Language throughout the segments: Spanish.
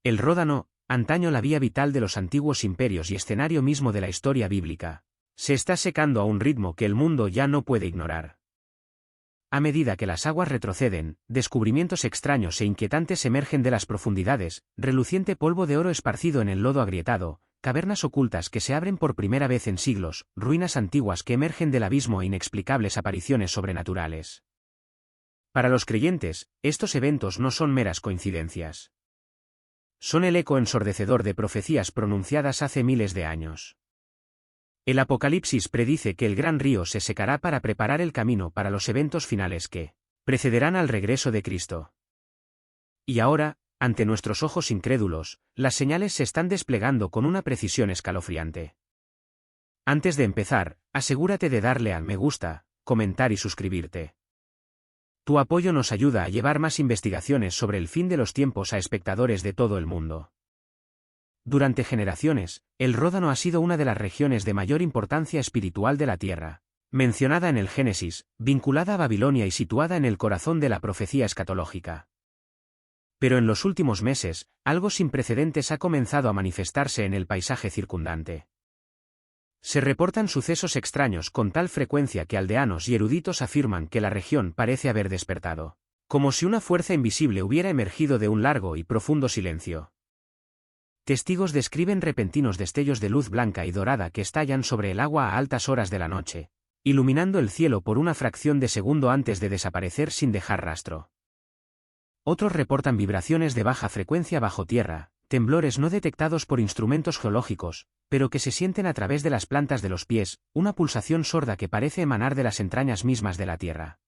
El Ródano, antaño la vía vital de los antiguos imperios y escenario mismo de la historia bíblica, se está secando a un ritmo que el mundo ya no puede ignorar. A medida que las aguas retroceden, descubrimientos extraños e inquietantes emergen de las profundidades, reluciente polvo de oro esparcido en el lodo agrietado, cavernas ocultas que se abren por primera vez en siglos, ruinas antiguas que emergen del abismo e inexplicables apariciones sobrenaturales. Para los creyentes, estos eventos no son meras coincidencias. Son el eco ensordecedor de profecías pronunciadas hace miles de años. El Apocalipsis predice que el gran río se secará para preparar el camino para los eventos finales que precederán al regreso de Cristo. Y ahora, ante nuestros ojos incrédulos, las señales se están desplegando con una precisión escalofriante. Antes de empezar, asegúrate de darle a me gusta, comentar y suscribirte. Tu apoyo nos ayuda a llevar más investigaciones sobre el fin de los tiempos a espectadores de todo el mundo. Durante generaciones, el Ródano ha sido una de las regiones de mayor importancia espiritual de la Tierra, mencionada en el Génesis, vinculada a Babilonia y situada en el corazón de la profecía escatológica. Pero en los últimos meses, algo sin precedentes ha comenzado a manifestarse en el paisaje circundante. Se reportan sucesos extraños con tal frecuencia que aldeanos y eruditos afirman que la región parece haber despertado, como si una fuerza invisible hubiera emergido de un largo y profundo silencio. Testigos describen repentinos destellos de luz blanca y dorada que estallan sobre el agua a altas horas de la noche, iluminando el cielo por una fracción de segundo antes de desaparecer sin dejar rastro. Otros reportan vibraciones de baja frecuencia bajo tierra, temblores no detectados por instrumentos geológicos, pero que se sienten a través de las plantas de los pies, una pulsación sorda que parece emanar de las entrañas mismas de la tierra.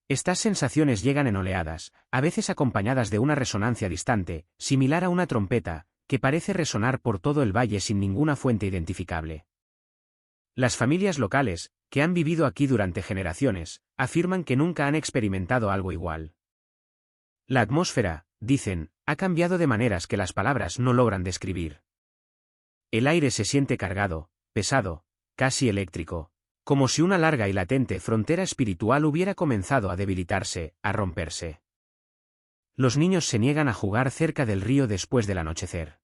Estas sensaciones llegan en oleadas, a veces acompañadas de una resonancia distante, similar a una trompeta, que parece resonar por todo el valle sin ninguna fuente identificable. Las familias locales, que han vivido aquí durante generaciones, afirman que nunca han experimentado algo igual. La atmósfera, dicen, ha cambiado de maneras que las palabras no logran describir. El aire se siente cargado, pesado, casi eléctrico, como si una larga y latente frontera espiritual hubiera comenzado a debilitarse, a romperse. Los niños se niegan a jugar cerca del río después del anochecer.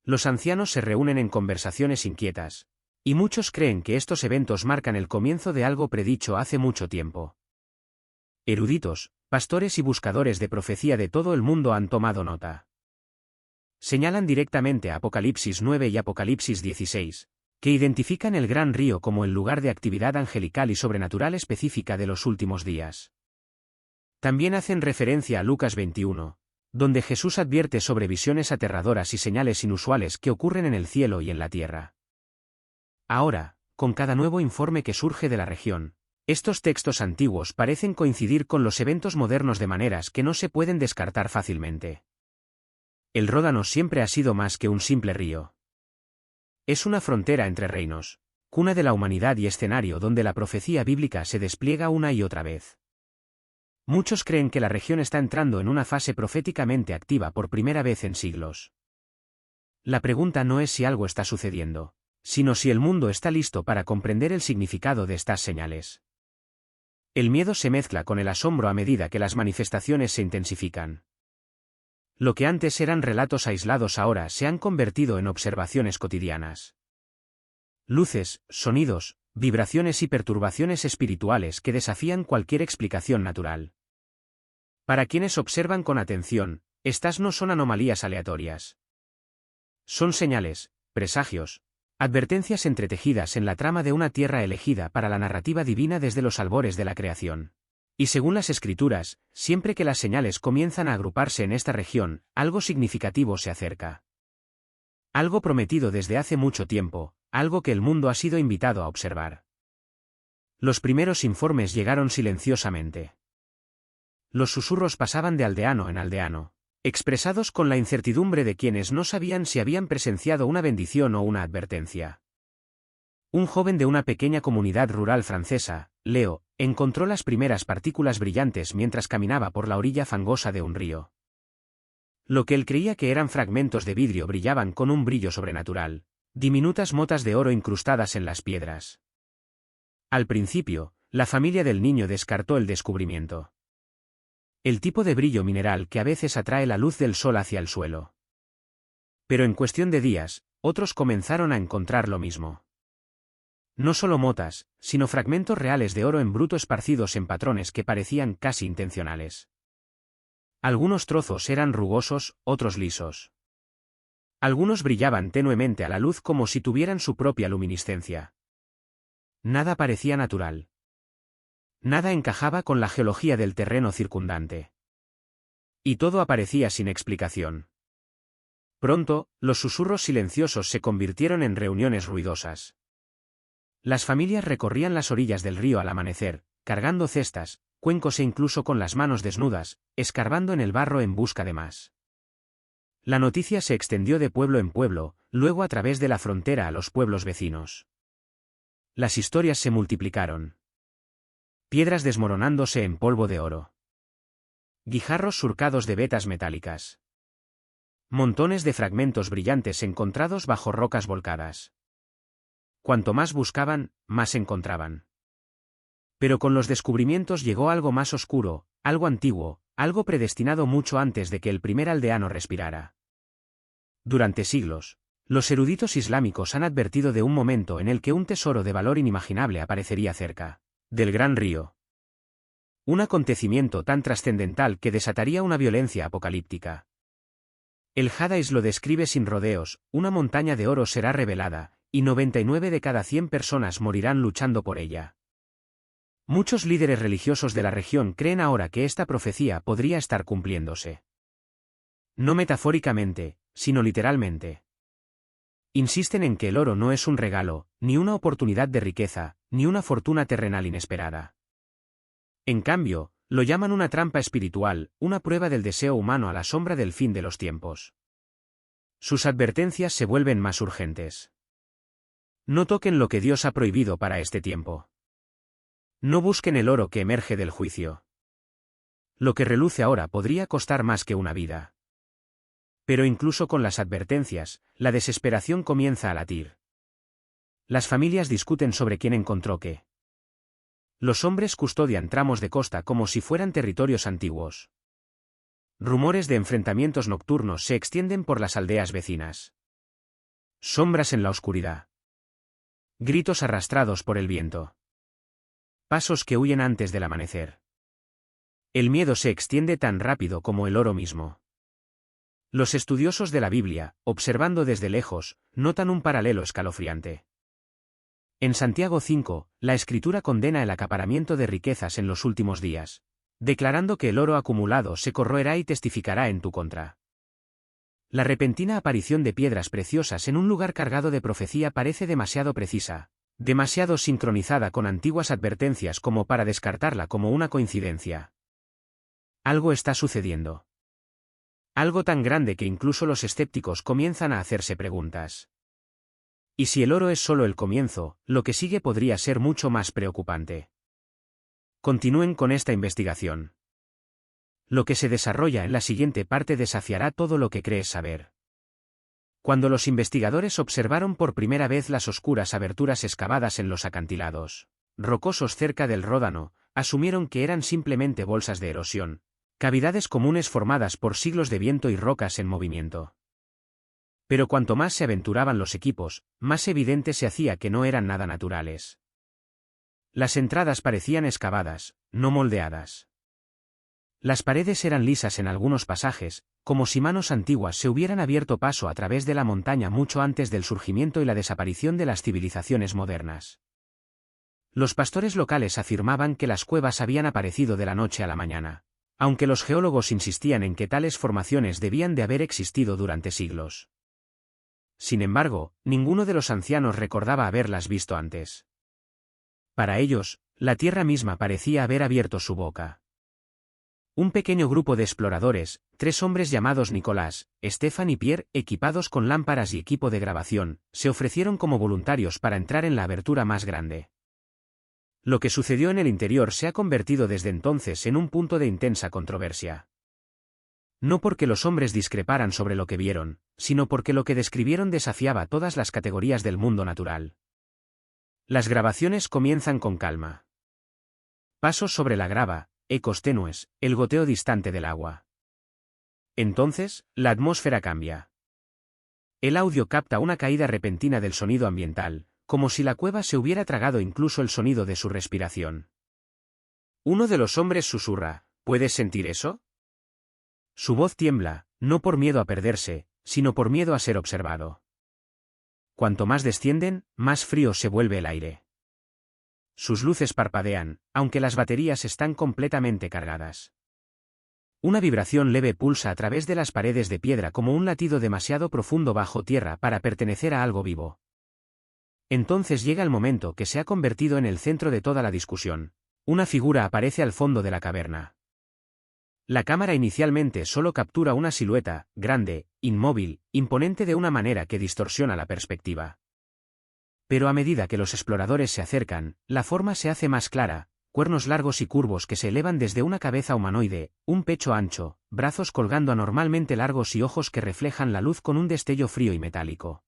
Los ancianos se reúnen en conversaciones inquietas, y muchos creen que estos eventos marcan el comienzo de algo predicho hace mucho tiempo. Eruditos, pastores y buscadores de profecía de todo el mundo han tomado nota. Señalan directamente a Apocalipsis 9 y Apocalipsis 16, que identifican el gran río como el lugar de actividad angelical y sobrenatural específica de los últimos días. También hacen referencia a Lucas 21, donde Jesús advierte sobre visiones aterradoras y señales inusuales que ocurren en el cielo y en la tierra. Ahora, con cada nuevo informe que surge de la región, estos textos antiguos parecen coincidir con los eventos modernos de maneras que no se pueden descartar fácilmente. El Ródano siempre ha sido más que un simple río. Es una frontera entre reinos, cuna de la humanidad y escenario donde la profecía bíblica se despliega una y otra vez. Muchos creen que la región está entrando en una fase proféticamente activa por primera vez en siglos. La pregunta no es si algo está sucediendo, sino si el mundo está listo para comprender el significado de estas señales. El miedo se mezcla con el asombro a medida que las manifestaciones se intensifican. Lo que antes eran relatos aislados ahora se han convertido en observaciones cotidianas. Luces, sonidos, vibraciones y perturbaciones espirituales que desafían cualquier explicación natural. Para quienes observan con atención, estas no son anomalías aleatorias. Son señales, presagios, advertencias entretejidas en la trama de una tierra elegida para la narrativa divina desde los albores de la creación. Y según las Escrituras, siempre que las señales comienzan a agruparse en esta región, algo significativo se acerca. Algo prometido desde hace mucho tiempo, algo que el mundo ha sido invitado a observar. Los primeros informes llegaron silenciosamente. Los susurros pasaban de aldeano en aldeano, expresados con la incertidumbre de quienes no sabían si habían presenciado una bendición o una advertencia. Un joven de una pequeña comunidad rural francesa, Leo, encontró las primeras partículas brillantes mientras caminaba por la orilla fangosa de un río. Lo que él creía que eran fragmentos de vidrio brillaban con un brillo sobrenatural, diminutas motas de oro incrustadas en las piedras. Al principio, la familia del niño descartó el descubrimiento. El tipo de brillo mineral que a veces atrae la luz del sol hacia el suelo. Pero en cuestión de días, otros comenzaron a encontrar lo mismo. No solo motas, sino fragmentos reales de oro en bruto esparcidos en patrones que parecían casi intencionales. Algunos trozos eran rugosos, otros lisos. Algunos brillaban tenuemente a la luz como si tuvieran su propia luminiscencia. Nada parecía natural. Nada encajaba con la geología del terreno circundante. Y todo aparecía sin explicación. Pronto, los susurros silenciosos se convirtieron en reuniones ruidosas. Las familias recorrían las orillas del río al amanecer, cargando cestas, cuencos e incluso con las manos desnudas, escarbando en el barro en busca de más. La noticia se extendió de pueblo en pueblo, luego a través de la frontera a los pueblos vecinos. Las historias se multiplicaron. Piedras desmoronándose en polvo de oro. Guijarros surcados de vetas metálicas. Montones de fragmentos brillantes encontrados bajo rocas volcadas. Cuanto más buscaban, más encontraban. Pero con los descubrimientos llegó algo más oscuro, algo antiguo, algo predestinado mucho antes de que el primer aldeano respirara. Durante siglos, los eruditos islámicos han advertido de un momento en el que un tesoro de valor inimaginable aparecería cerca del gran río. Un acontecimiento tan trascendental que desataría una violencia apocalíptica. El Hadís lo describe sin rodeos: una montaña de oro será revelada, y 99 de cada 100 personas morirán luchando por ella. Muchos líderes religiosos de la región creen ahora que esta profecía podría estar cumpliéndose. No metafóricamente, sino literalmente. Insisten en que el oro no es un regalo, ni una oportunidad de riqueza, ni una fortuna terrenal inesperada. En cambio, lo llaman una trampa espiritual, una prueba del deseo humano a la sombra del fin de los tiempos. Sus advertencias se vuelven más urgentes. No toquen lo que Dios ha prohibido para este tiempo. No busquen el oro que emerge del juicio. Lo que reluce ahora podría costar más que una vida. Pero incluso con las advertencias, la desesperación comienza a latir. Las familias discuten sobre quién encontró qué. Los hombres custodian tramos de costa como si fueran territorios antiguos. Rumores de enfrentamientos nocturnos se extienden por las aldeas vecinas. Sombras en la oscuridad. Gritos arrastrados por el viento. Pasos que huyen antes del amanecer. El miedo se extiende tan rápido como el oro mismo. Los estudiosos de la Biblia, observando desde lejos, notan un paralelo escalofriante. En Santiago 5, la Escritura condena el acaparamiento de riquezas en los últimos días, declarando que el oro acumulado se corroerá y testificará en tu contra. La repentina aparición de piedras preciosas en un lugar cargado de profecía parece demasiado precisa, demasiado sincronizada con antiguas advertencias como para descartarla como una coincidencia. Algo está sucediendo. Algo tan grande que incluso los escépticos comienzan a hacerse preguntas. Y si el oro es solo el comienzo, lo que sigue podría ser mucho más preocupante. Continúen con esta investigación. Lo que se desarrolla en la siguiente parte desafiará todo lo que crees saber. Cuando los investigadores observaron por primera vez las oscuras aberturas excavadas en los acantilados rocosos cerca del Ródano, asumieron que eran simplemente bolsas de erosión, cavidades comunes formadas por siglos de viento y rocas en movimiento. Pero cuanto más se aventuraban los equipos, más evidente se hacía que no eran nada naturales. Las entradas parecían excavadas, no moldeadas. Las paredes eran lisas en algunos pasajes, como si manos antiguas se hubieran abierto paso a través de la montaña mucho antes del surgimiento y la desaparición de las civilizaciones modernas. Los pastores locales afirmaban que las cuevas habían aparecido de la noche a la mañana, aunque los geólogos insistían en que tales formaciones debían de haber existido durante siglos. Sin embargo, ninguno de los ancianos recordaba haberlas visto antes. Para ellos, la tierra misma parecía haber abierto su boca. Un pequeño grupo de exploradores, 3 hombres llamados Nicolás, Stefan y Pierre, equipados con lámparas y equipo de grabación, se ofrecieron como voluntarios para entrar en la abertura más grande. Lo que sucedió en el interior se ha convertido desde entonces en un punto de intensa controversia. No porque los hombres discreparan sobre lo que vieron, sino porque lo que describieron desafiaba todas las categorías del mundo natural. Las grabaciones comienzan con calma. Pasos sobre la grava, ecos tenues, el goteo distante del agua. Entonces, la atmósfera cambia. El audio capta una caída repentina del sonido ambiental, como si la cueva se hubiera tragado incluso el sonido de su respiración. Uno de los hombres susurra, ¿puedes sentir eso? Su voz tiembla, no por miedo a perderse, sino por miedo a ser observado. Cuanto más descienden, más frío se vuelve el aire. Sus luces parpadean, aunque las baterías están completamente cargadas. Una vibración leve pulsa a través de las paredes de piedra como un latido demasiado profundo bajo tierra para pertenecer a algo vivo. Entonces llega el momento que se ha convertido en el centro de toda la discusión. Una figura aparece al fondo de la caverna. La cámara inicialmente solo captura una silueta, grande, inmóvil, imponente de una manera que distorsiona la perspectiva. Pero a medida que los exploradores se acercan, la forma se hace más clara, cuernos largos y curvos que se elevan desde una cabeza humanoide, un pecho ancho, brazos colgando anormalmente largos y ojos que reflejan la luz con un destello frío y metálico.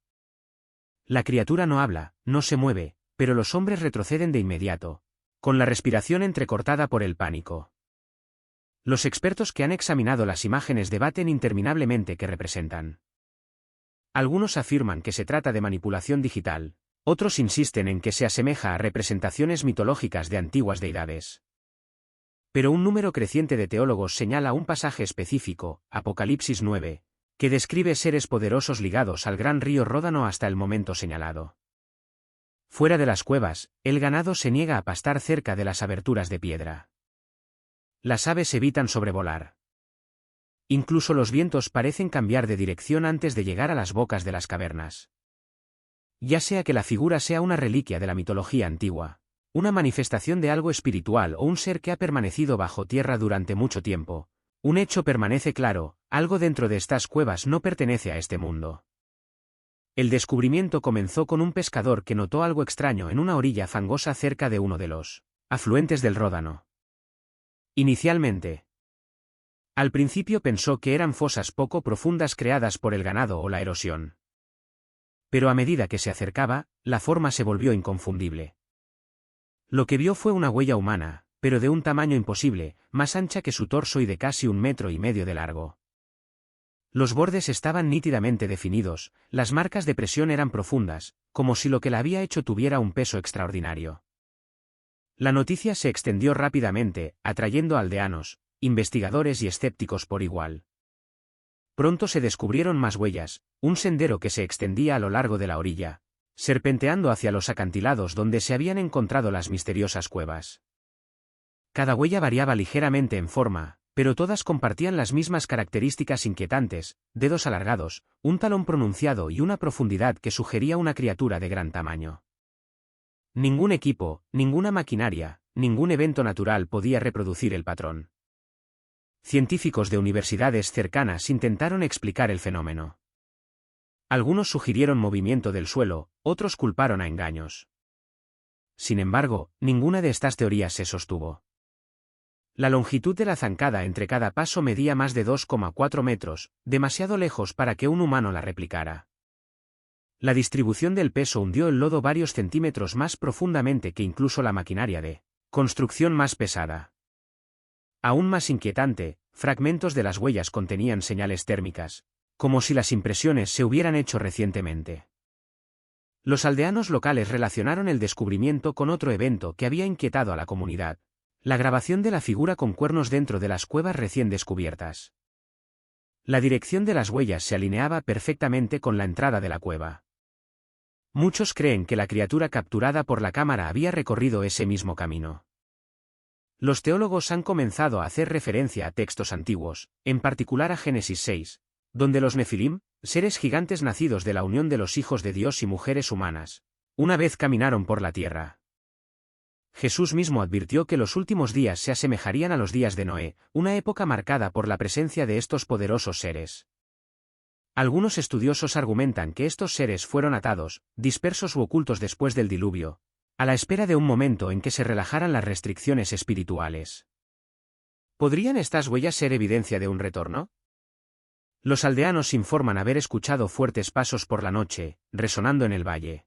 La criatura no habla, no se mueve, pero los hombres retroceden de inmediato, con la respiración entrecortada por el pánico. Los expertos que han examinado las imágenes debaten interminablemente qué representan. Algunos afirman que se trata de manipulación digital, otros insisten en que se asemeja a representaciones mitológicas de antiguas deidades. Pero un número creciente de teólogos señala un pasaje específico, Apocalipsis 9, que describe seres poderosos ligados al gran río Ródano hasta el momento señalado. Fuera de las cuevas, el ganado se niega a pastar cerca de las aberturas de piedra. Las aves evitan sobrevolar. Incluso los vientos parecen cambiar de dirección antes de llegar a las bocas de las cavernas. Ya sea que la figura sea una reliquia de la mitología antigua, una manifestación de algo espiritual o un ser que ha permanecido bajo tierra durante mucho tiempo, un hecho permanece claro, algo dentro de estas cuevas no pertenece a este mundo. El descubrimiento comenzó con un pescador que notó algo extraño en una orilla fangosa cerca de uno de los afluentes del Ródano. Inicialmente, al principio pensó que eran fosas poco profundas creadas por el ganado o la erosión. Pero a medida que se acercaba, la forma se volvió inconfundible. Lo que vio fue una huella humana, pero de un tamaño imposible, más ancha que su torso y de casi 1,5 metros de largo. Los bordes estaban nítidamente definidos, las marcas de presión eran profundas, como si lo que la había hecho tuviera un peso extraordinario. La noticia se extendió rápidamente, atrayendo a aldeanos, investigadores y escépticos por igual. Pronto se descubrieron más huellas, un sendero que se extendía a lo largo de la orilla, serpenteando hacia los acantilados donde se habían encontrado las misteriosas cuevas. Cada huella variaba ligeramente en forma, pero todas compartían las mismas características inquietantes, dedos alargados, un talón pronunciado y una profundidad que sugería una criatura de gran tamaño. Ningún equipo, ninguna maquinaria, ningún evento natural podía reproducir el patrón. Científicos de universidades cercanas intentaron explicar el fenómeno. Algunos sugirieron movimiento del suelo, otros culparon a engaños. Sin embargo, ninguna de estas teorías se sostuvo. La longitud de la zancada entre cada paso medía más de 2,4 metros, demasiado lejos para que un humano la replicara. La distribución del peso hundió el lodo varios centímetros más profundamente que incluso la maquinaria de construcción más pesada. Aún más inquietante, fragmentos de las huellas contenían señales térmicas, como si las impresiones se hubieran hecho recientemente. Los aldeanos locales relacionaron el descubrimiento con otro evento que había inquietado a la comunidad: la grabación de la figura con cuernos dentro de las cuevas recién descubiertas. La dirección de las huellas se alineaba perfectamente con la entrada de la cueva. Muchos creen que la criatura capturada por la cámara había recorrido ese mismo camino. Los teólogos han comenzado a hacer referencia a textos antiguos, en particular a Génesis 6, donde los Nefilim, seres gigantes nacidos de la unión de los hijos de Dios y mujeres humanas, una vez caminaron por la tierra. Jesús mismo advirtió que los últimos días se asemejarían a los días de Noé, una época marcada por la presencia de estos poderosos seres. Algunos estudiosos argumentan que estos seres fueron atados, dispersos u ocultos después del diluvio, a la espera de un momento en que se relajaran las restricciones espirituales. ¿Podrían estas huellas ser evidencia de un retorno? Los aldeanos informan haber escuchado fuertes pasos por la noche, resonando en el valle.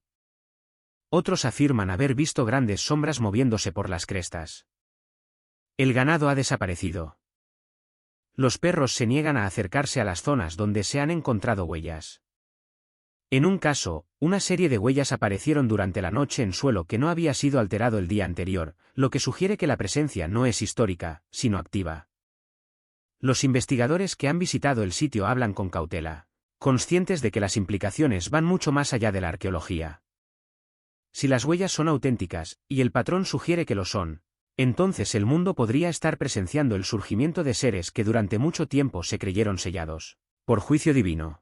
Otros afirman haber visto grandes sombras moviéndose por las crestas. El ganado ha desaparecido. Los perros se niegan a acercarse a las zonas donde se han encontrado huellas. En un caso, una serie de huellas aparecieron durante la noche en suelo que no había sido alterado el día anterior, lo que sugiere que la presencia no es histórica, sino activa. Los investigadores que han visitado el sitio hablan con cautela, conscientes de que las implicaciones van mucho más allá de la arqueología. Si las huellas son auténticas, y el patrón sugiere que lo son, entonces el mundo podría estar presenciando el surgimiento de seres que durante mucho tiempo se creyeron sellados por juicio divino.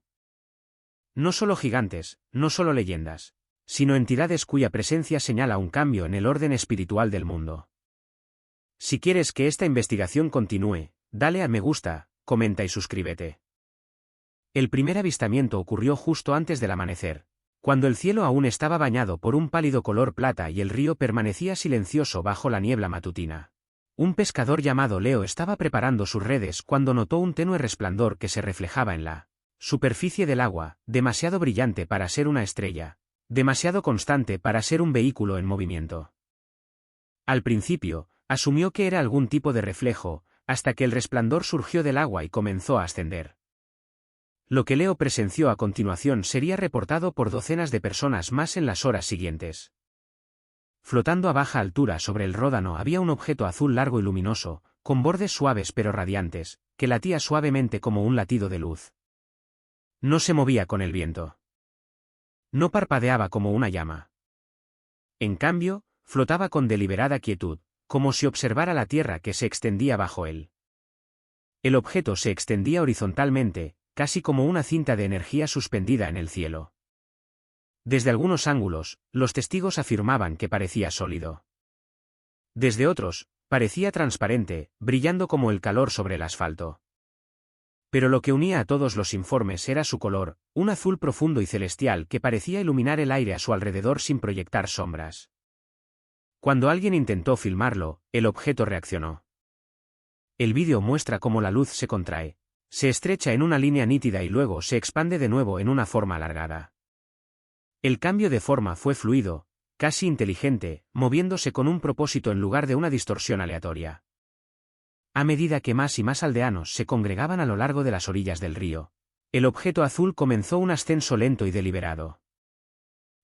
No solo gigantes, no solo leyendas, sino entidades cuya presencia señala un cambio en el orden espiritual del mundo. Si quieres que esta investigación continúe, dale a me gusta, comenta y suscríbete. El primer avistamiento ocurrió justo antes del amanecer, cuando el cielo aún estaba bañado por un pálido color plata y el río permanecía silencioso bajo la niebla matutina. Un pescador llamado Leo estaba preparando sus redes cuando notó un tenue resplandor que se reflejaba en la superficie del agua, demasiado brillante para ser una estrella, demasiado constante para ser un vehículo en movimiento. Al principio, asumió que era algún tipo de reflejo, hasta que el resplandor surgió del agua y comenzó a ascender. Lo que Leo presenció a continuación sería reportado por docenas de personas más en las horas siguientes. Flotando a baja altura sobre el ródano había un objeto azul largo y luminoso, con bordes suaves pero radiantes, que latía suavemente como un latido de luz. No se movía con el viento. No parpadeaba como una llama. En cambio, flotaba con deliberada quietud, como si observara la tierra que se extendía bajo él. El objeto se extendía horizontalmente, casi como una cinta de energía suspendida en el cielo. Desde algunos ángulos, los testigos afirmaban que parecía sólido. Desde otros, parecía transparente, brillando como el calor sobre el asfalto. Pero lo que unía a todos los informes era su color, un azul profundo y celestial que parecía iluminar el aire a su alrededor sin proyectar sombras. Cuando alguien intentó filmarlo, el objeto reaccionó. El vídeo muestra cómo la luz se contrae, se estrecha en una línea nítida y luego se expande de nuevo en una forma alargada. El cambio de forma fue fluido, casi inteligente, moviéndose con un propósito en lugar de una distorsión aleatoria. A medida que más y más aldeanos se congregaban a lo largo de las orillas del río, el objeto azul comenzó un ascenso lento y deliberado.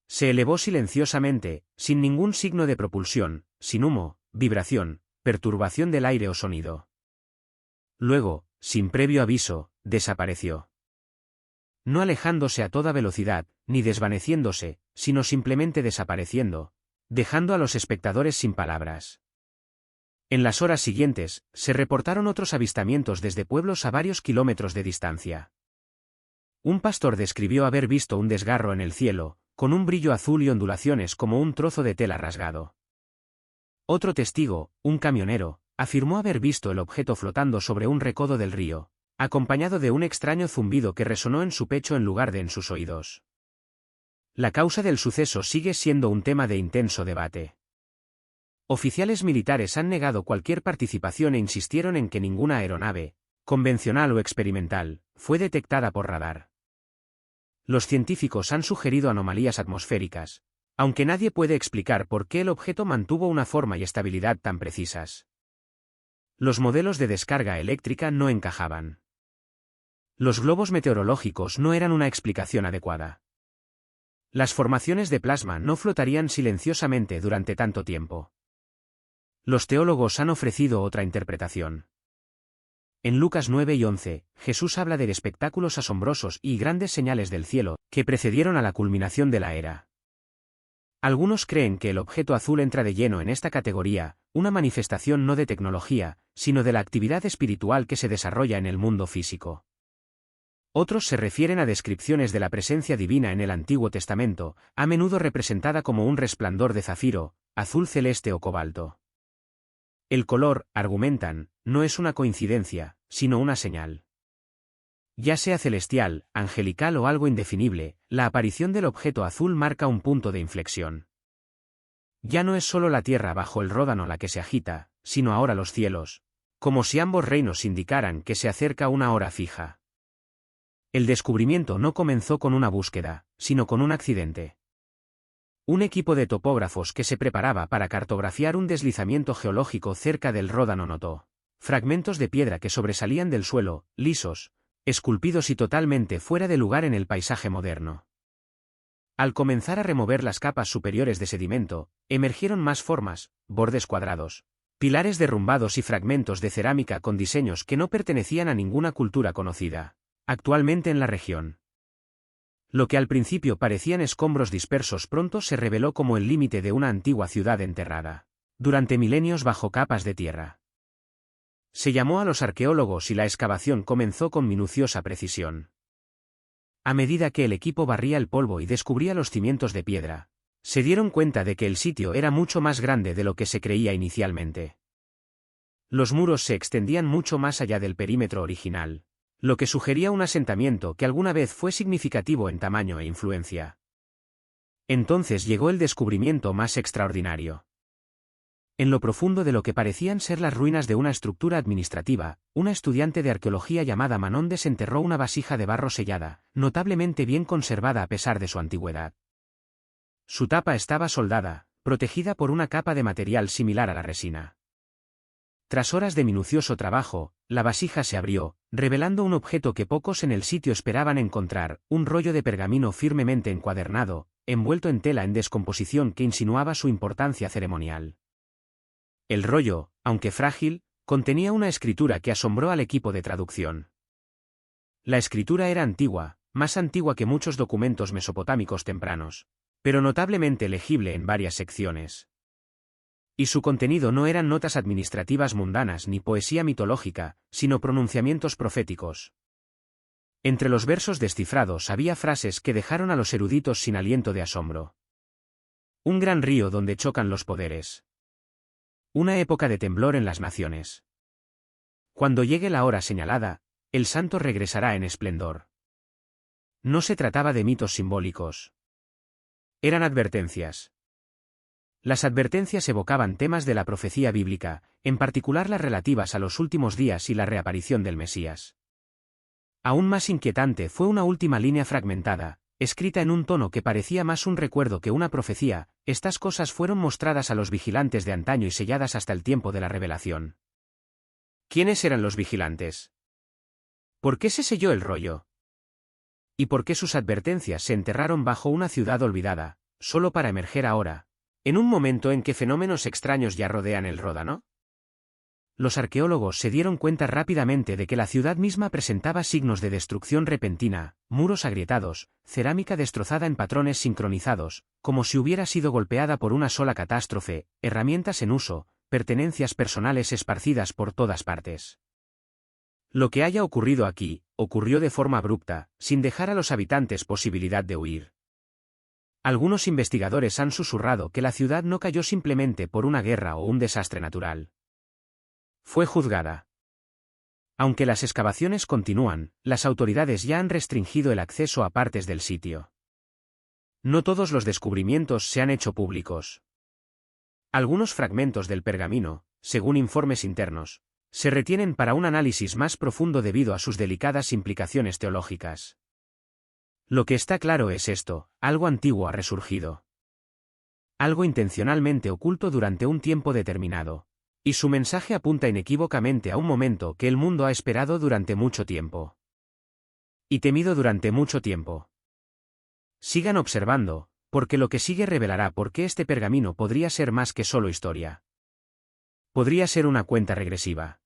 Se elevó silenciosamente, sin ningún signo de propulsión, sin humo, vibración, perturbación del aire o sonido. Luego, sin previo aviso, desapareció. No alejándose a toda velocidad, ni desvaneciéndose, sino simplemente desapareciendo, dejando a los espectadores sin palabras. En las horas siguientes, se reportaron otros avistamientos desde pueblos a varios kilómetros de distancia. Un pastor describió haber visto un desgarro en el cielo, con un brillo azul y ondulaciones como un trozo de tela rasgado. Otro testigo, un camionero, afirmó haber visto el objeto flotando sobre un recodo del río, acompañado de un extraño zumbido que resonó en su pecho en lugar de en sus oídos. La causa del suceso sigue siendo un tema de intenso debate. Oficiales militares han negado cualquier participación e insistieron en que ninguna aeronave, convencional o experimental, fue detectada por radar. Los científicos han sugerido anomalías atmosféricas, aunque nadie puede explicar por qué el objeto mantuvo una forma y estabilidad tan precisas. Los modelos de descarga eléctrica no encajaban. Los globos meteorológicos no eran una explicación adecuada. Las formaciones de plasma no flotarían silenciosamente durante tanto tiempo. Los teólogos han ofrecido otra interpretación. En Lucas 9 y 11, Jesús habla de espectáculos asombrosos y grandes señales del cielo, que precedieron a la culminación de la era. Algunos creen que el objeto azul entra de lleno en esta categoría, una manifestación no de tecnología, sino de la actividad espiritual que se desarrolla en el mundo físico. Otros se refieren a descripciones de la presencia divina en el Antiguo Testamento, a menudo representada como un resplandor de zafiro, azul celeste o cobalto. El color, argumentan, no es una coincidencia, sino una señal. Ya sea celestial, angelical o algo indefinible, la aparición del objeto azul marca un punto de inflexión. Ya no es solo la tierra bajo el ródano la que se agita, sino ahora los cielos, como si ambos reinos indicaran que se acerca una hora fija. El descubrimiento no comenzó con una búsqueda, sino con un accidente. Un equipo de topógrafos que se preparaba para cartografiar un deslizamiento geológico cerca del Ródano notó fragmentos de piedra que sobresalían del suelo, lisos, esculpidos y totalmente fuera de lugar en el paisaje moderno. Al comenzar a remover las capas superiores de sedimento, emergieron más formas, bordes cuadrados, pilares derrumbados y fragmentos de cerámica con diseños que no pertenecían a ninguna cultura conocida actualmente en la región. Lo que al principio parecían escombros dispersos pronto se reveló como el límite de una antigua ciudad enterrada durante milenios bajo capas de tierra. Se llamó a los arqueólogos y la excavación comenzó con minuciosa precisión. A medida que el equipo barría el polvo y descubría los cimientos de piedra, se dieron cuenta de que el sitio era mucho más grande de lo que se creía inicialmente. Los muros se extendían mucho más allá del perímetro original, lo que sugería un asentamiento que alguna vez fue significativo en tamaño e influencia. Entonces llegó el descubrimiento más extraordinario. En lo profundo de lo que parecían ser las ruinas de una estructura administrativa, una estudiante de arqueología llamada Manon desenterró una vasija de barro sellada, notablemente bien conservada a pesar de su antigüedad. Su tapa estaba soldada, protegida por una capa de material similar a la resina. Tras horas de minucioso trabajo, la vasija se abrió, revelando un objeto que pocos en el sitio esperaban encontrar, un rollo de pergamino firmemente encuadernado, envuelto en tela en descomposición que insinuaba su importancia ceremonial. El rollo, aunque frágil, contenía una escritura que asombró al equipo de traducción. La escritura era antigua, más antigua que muchos documentos mesopotámicos tempranos, pero notablemente legible en varias secciones. Y su contenido no eran notas administrativas mundanas ni poesía mitológica, sino pronunciamientos proféticos. Entre los versos descifrados había frases que dejaron a los eruditos sin aliento de asombro. Un gran río donde chocan los poderes. Una época de temblor en las naciones. Cuando llegue la hora señalada, el santo regresará en esplendor. No se trataba de mitos simbólicos. Eran advertencias. Las advertencias evocaban temas de la profecía bíblica, en particular las relativas a los últimos días y la reaparición del Mesías. Aún más inquietante fue una última línea fragmentada, escrita en un tono que parecía más un recuerdo que una profecía. Estas cosas fueron mostradas a los vigilantes de antaño y selladas hasta el tiempo de la revelación. ¿Quiénes eran los vigilantes? ¿Por qué se selló el rollo? ¿Y por qué sus advertencias se enterraron bajo una ciudad olvidada, solo para emerger ahora, en un momento en que fenómenos extraños ya rodean el Ródano? Los arqueólogos se dieron cuenta rápidamente de que la ciudad misma presentaba signos de destrucción repentina, muros agrietados, cerámica destrozada en patrones sincronizados, como si hubiera sido golpeada por una sola catástrofe, herramientas en uso, pertenencias personales esparcidas por todas partes. Lo que haya ocurrido aquí, ocurrió de forma abrupta, sin dejar a los habitantes posibilidad de huir. Algunos investigadores han susurrado que la ciudad no cayó simplemente por una guerra o un desastre natural. Fue juzgada. Aunque las excavaciones continúan, las autoridades ya han restringido el acceso a partes del sitio. No todos los descubrimientos se han hecho públicos. Algunos fragmentos del pergamino, según informes internos, se retienen para un análisis más profundo debido a sus delicadas implicaciones teológicas. Lo que está claro es esto: algo antiguo ha resurgido. Algo intencionalmente oculto durante un tiempo determinado. Y su mensaje apunta inequívocamente a un momento que el mundo ha esperado durante mucho tiempo. Y temido durante mucho tiempo. Sigan observando, porque lo que sigue revelará por qué este pergamino podría ser más que solo historia. Podría ser una cuenta regresiva.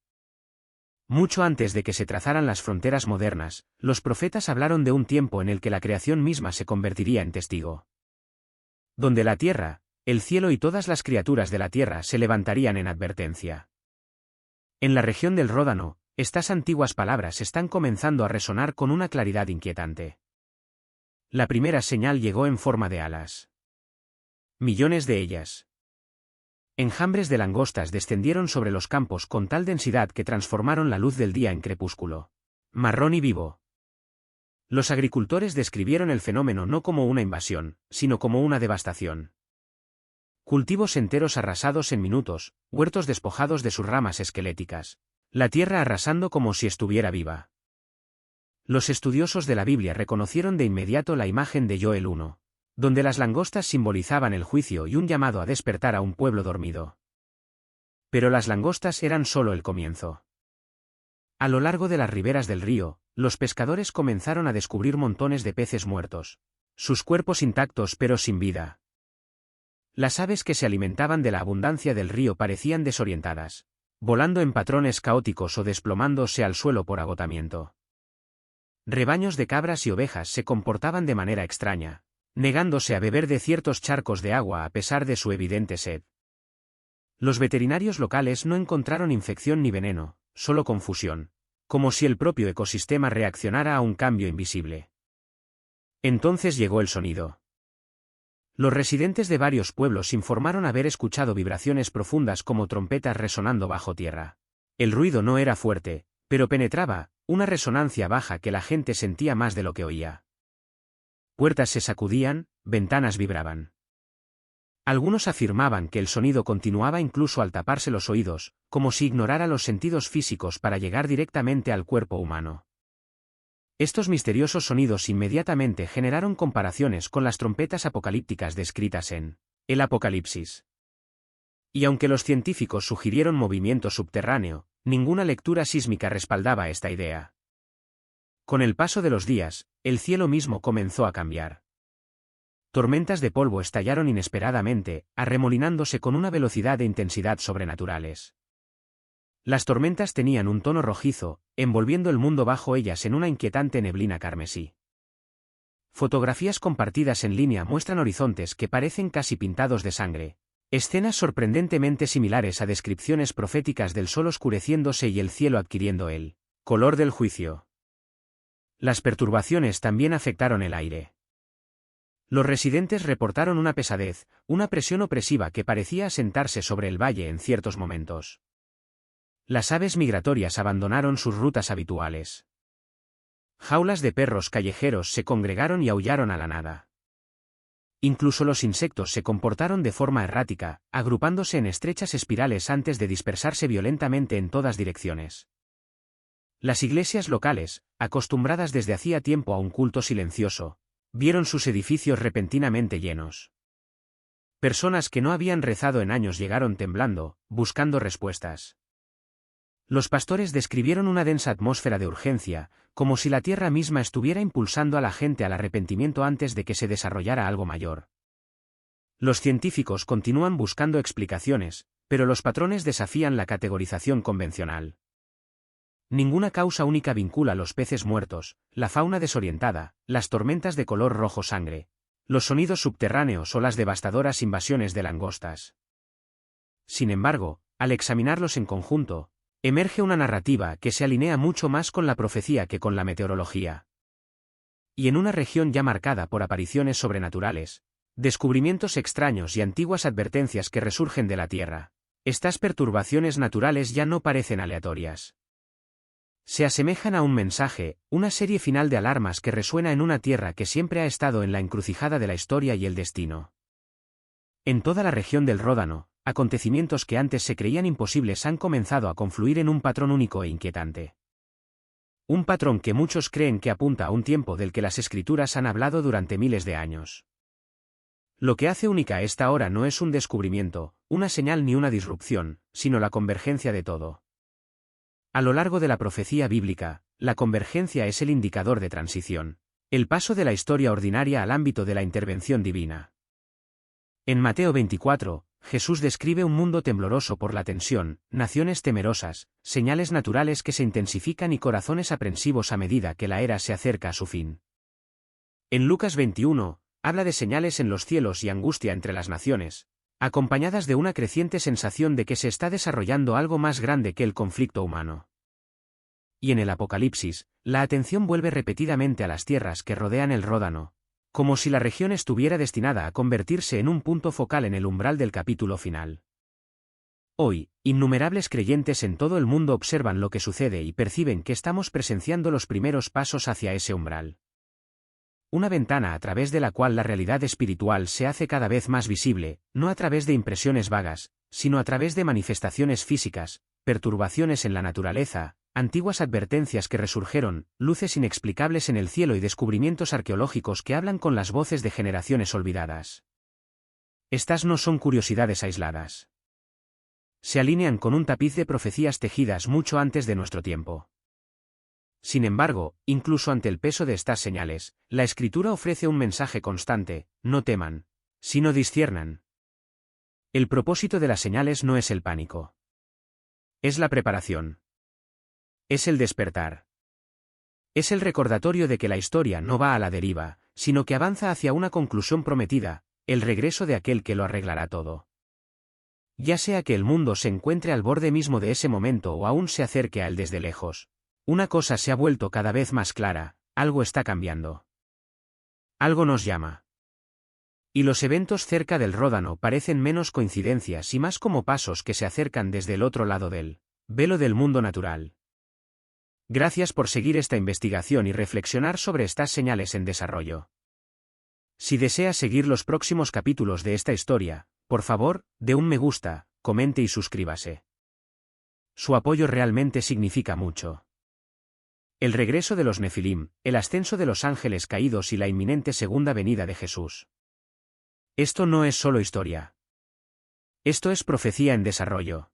Mucho antes de que se trazaran las fronteras modernas, los profetas hablaron de un tiempo en el que la creación misma se convertiría en testigo. Donde la tierra, el cielo y todas las criaturas de la tierra se levantarían en advertencia. En la región del Ródano, estas antiguas palabras están comenzando a resonar con una claridad inquietante. La primera señal llegó en forma de alas. Millones de ellas. Enjambres de langostas descendieron sobre los campos con tal densidad que transformaron la luz del día en crepúsculo marrón y vivo. Los agricultores describieron el fenómeno no como una invasión, sino como una devastación. Cultivos enteros arrasados en minutos, huertos despojados de sus ramas esqueléticas, la tierra arrasando como si estuviera viva. Los estudiosos de la Biblia reconocieron de inmediato la imagen de Joel 1, donde las langostas simbolizaban el juicio y un llamado a despertar a un pueblo dormido. Pero las langostas eran solo el comienzo. A lo largo de las riberas del río, los pescadores comenzaron a descubrir montones de peces muertos, sus cuerpos intactos pero sin vida. Las aves que se alimentaban de la abundancia del río parecían desorientadas, volando en patrones caóticos o desplomándose al suelo por agotamiento. Rebaños de cabras y ovejas se comportaban de manera extraña, negándose a beber de ciertos charcos de agua a pesar de su evidente sed. Los veterinarios locales no encontraron infección ni veneno, solo confusión, como si el propio ecosistema reaccionara a un cambio invisible. Entonces llegó el sonido. Los residentes de varios pueblos informaron haber escuchado vibraciones profundas como trompetas resonando bajo tierra. El ruido no era fuerte, pero penetraba, una resonancia baja que la gente sentía más de lo que oía. Puertas se sacudían, ventanas vibraban. Algunos afirmaban que el sonido continuaba incluso al taparse los oídos, como si ignorara los sentidos físicos para llegar directamente al cuerpo humano. Estos misteriosos sonidos inmediatamente generaron comparaciones con las trompetas apocalípticas descritas en El Apocalipsis. Y aunque los científicos sugirieron movimiento subterráneo, ninguna lectura sísmica respaldaba esta idea. Con el paso de los días, el cielo mismo comenzó a cambiar. Tormentas de polvo estallaron inesperadamente, arremolinándose con una velocidad e intensidad sobrenaturales. Las tormentas tenían un tono rojizo, envolviendo el mundo bajo ellas en una inquietante neblina carmesí. Fotografías compartidas en línea muestran horizontes que parecen casi pintados de sangre, escenas sorprendentemente similares a descripciones proféticas del sol oscureciéndose y el cielo adquiriendo el color del juicio. Las perturbaciones también afectaron el aire. Los residentes reportaron una pesadez, una presión opresiva que parecía asentarse sobre el valle en ciertos momentos. Las aves migratorias abandonaron sus rutas habituales. Jaulas de perros callejeros se congregaron y aullaron a la nada. Incluso los insectos se comportaron de forma errática, agrupándose en estrechas espirales antes de dispersarse violentamente en todas direcciones. Las iglesias locales, acostumbradas desde hacía tiempo a un culto silencioso, vieron sus edificios repentinamente llenos. Personas que no habían rezado en años llegaron temblando, buscando respuestas. Los pastores describieron una densa atmósfera de urgencia, como si la tierra misma estuviera impulsando a la gente al arrepentimiento antes de que se desarrollara algo mayor. Los científicos continúan buscando explicaciones, pero los patrones desafían la categorización convencional. Ninguna causa única vincula los peces muertos, la fauna desorientada, las tormentas de color rojo sangre, los sonidos subterráneos o las devastadoras invasiones de langostas. Sin embargo, al examinarlos en conjunto, emerge una narrativa que se alinea mucho más con la profecía que con la meteorología. Y en una región ya marcada por apariciones sobrenaturales, descubrimientos extraños y antiguas advertencias que resurgen de la Tierra, estas perturbaciones naturales ya no parecen aleatorias. Se asemejan a un mensaje, una serie final de alarmas que resuena en una Tierra que siempre ha estado en la encrucijada de la historia y el destino. En toda la región del Ródano, acontecimientos que antes se creían imposibles han comenzado a confluir en un patrón único e inquietante. Un patrón que muchos creen que apunta a un tiempo del que las escrituras han hablado durante miles de años. Lo que hace única esta hora no es un descubrimiento, una señal ni una disrupción, sino la convergencia de todo. A lo largo de la profecía bíblica, la convergencia es el indicador de transición, el paso de la historia ordinaria al ámbito de la intervención divina. En Mateo 24, Jesús describe un mundo tembloroso por la tensión, naciones temerosas, señales naturales que se intensifican y corazones aprensivos a medida que la era se acerca a su fin. En Lucas 21, habla de señales en los cielos y angustia entre las naciones, acompañadas de una creciente sensación de que se está desarrollando algo más grande que el conflicto humano. Y en el Apocalipsis, la atención vuelve repetidamente a las tierras que rodean el Ródano, como si la región estuviera destinada a convertirse en un punto focal en el umbral del capítulo final. Hoy, innumerables creyentes en todo el mundo observan lo que sucede y perciben que estamos presenciando los primeros pasos hacia ese umbral. Una ventana a través de la cual la realidad espiritual se hace cada vez más visible, no a través de impresiones vagas, sino a través de manifestaciones físicas, perturbaciones en la naturaleza, antiguas advertencias que resurgieron, luces inexplicables en el cielo y descubrimientos arqueológicos que hablan con las voces de generaciones olvidadas. Estas no son curiosidades aisladas. Se alinean con un tapiz de profecías tejidas mucho antes de nuestro tiempo. Sin embargo, incluso ante el peso de estas señales, la Escritura ofrece un mensaje constante: no teman, sino disciernan. El propósito de las señales no es el pánico. Es la preparación. Es el despertar. Es el recordatorio de que la historia no va a la deriva, sino que avanza hacia una conclusión prometida, el regreso de aquel que lo arreglará todo. Ya sea que el mundo se encuentre al borde mismo de ese momento o aún se acerque a él desde lejos, una cosa se ha vuelto cada vez más clara: algo está cambiando. Algo nos llama. Y los eventos cerca del Ródano parecen menos coincidencias y más como pasos que se acercan desde el otro lado del velo del mundo natural. Gracias por seguir esta investigación y reflexionar sobre estas señales en desarrollo. Si desea seguir los próximos capítulos de esta historia, por favor, dé un me gusta, comente y suscríbase. Su apoyo realmente significa mucho. El regreso de los Nefilim, el ascenso de los ángeles caídos y la inminente segunda venida de Jesús. Esto no es solo historia. Esto es profecía en desarrollo.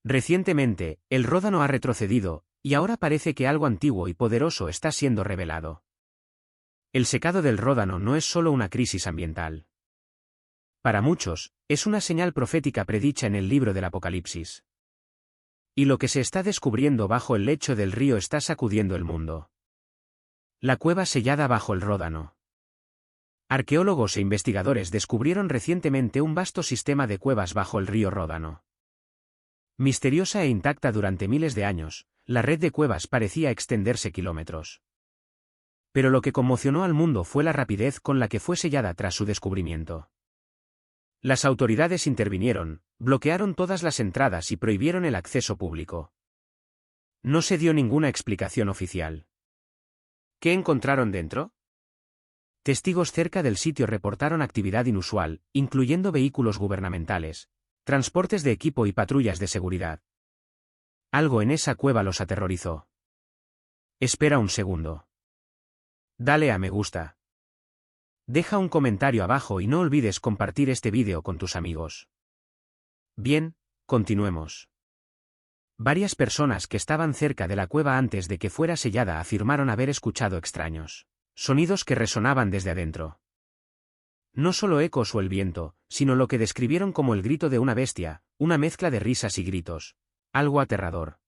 Recientemente, el Ródano ha retrocedido, y ahora parece que algo antiguo y poderoso está siendo revelado. El secado del Ródano no es solo una crisis ambiental. Para muchos, es una señal profética predicha en el libro del Apocalipsis. Y lo que se está descubriendo bajo el lecho del río está sacudiendo el mundo. La cueva sellada bajo el Ródano. Arqueólogos e investigadores descubrieron recientemente un vasto sistema de cuevas bajo el río Ródano. Misteriosa e intacta durante miles de años, la red de cuevas parecía extenderse kilómetros. Pero lo que conmocionó al mundo fue la rapidez con la que fue sellada tras su descubrimiento. Las autoridades intervinieron, bloquearon todas las entradas y prohibieron el acceso público. No se dio ninguna explicación oficial. ¿Qué encontraron dentro? Testigos cerca del sitio reportaron actividad inusual, incluyendo vehículos gubernamentales, transportes de equipo y patrullas de seguridad. Algo en esa cueva los aterrorizó. Espera un segundo. Dale a me gusta. Deja un comentario abajo y no olvides compartir este vídeo con tus amigos. Bien, continuemos. Varias personas que estaban cerca de la cueva antes de que fuera sellada afirmaron haber escuchado extraños sonidos que resonaban desde adentro. No solo ecos o el viento, sino lo que describieron como el grito de una bestia, una mezcla de risas y gritos. Algo aterrador.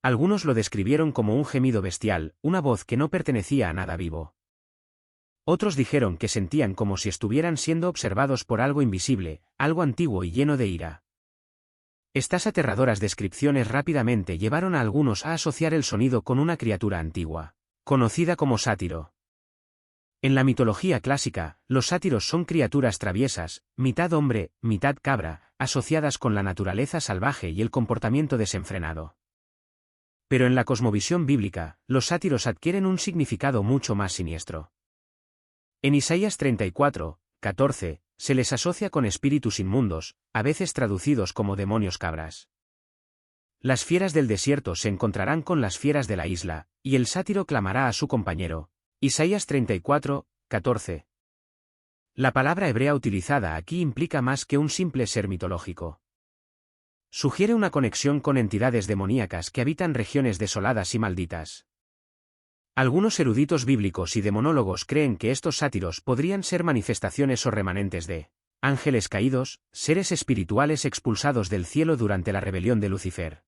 Algunos lo describieron como un gemido bestial, una voz que no pertenecía a nada vivo. Otros dijeron que sentían como si estuvieran siendo observados por algo invisible, algo antiguo y lleno de ira. Estas aterradoras descripciones rápidamente llevaron a algunos a asociar el sonido con una criatura antigua, conocida como sátiro. En la mitología clásica, los sátiros son criaturas traviesas, mitad hombre, mitad cabra, asociadas con la naturaleza salvaje y el comportamiento desenfrenado. Pero en la cosmovisión bíblica, los sátiros adquieren un significado mucho más siniestro. En Isaías 34, 14, se les asocia con espíritus inmundos, a veces traducidos como demonios cabras. Las fieras del desierto se encontrarán con las fieras de la isla, y el sátiro clamará a su compañero. Isaías 34, 14. La palabra hebrea utilizada aquí implica más que un simple ser mitológico. Sugiere una conexión con entidades demoníacas que habitan regiones desoladas y malditas. Algunos eruditos bíblicos y demonólogos creen que estos sátiros podrían ser manifestaciones o remanentes de ángeles caídos, seres espirituales expulsados del cielo durante la rebelión de Lucifer.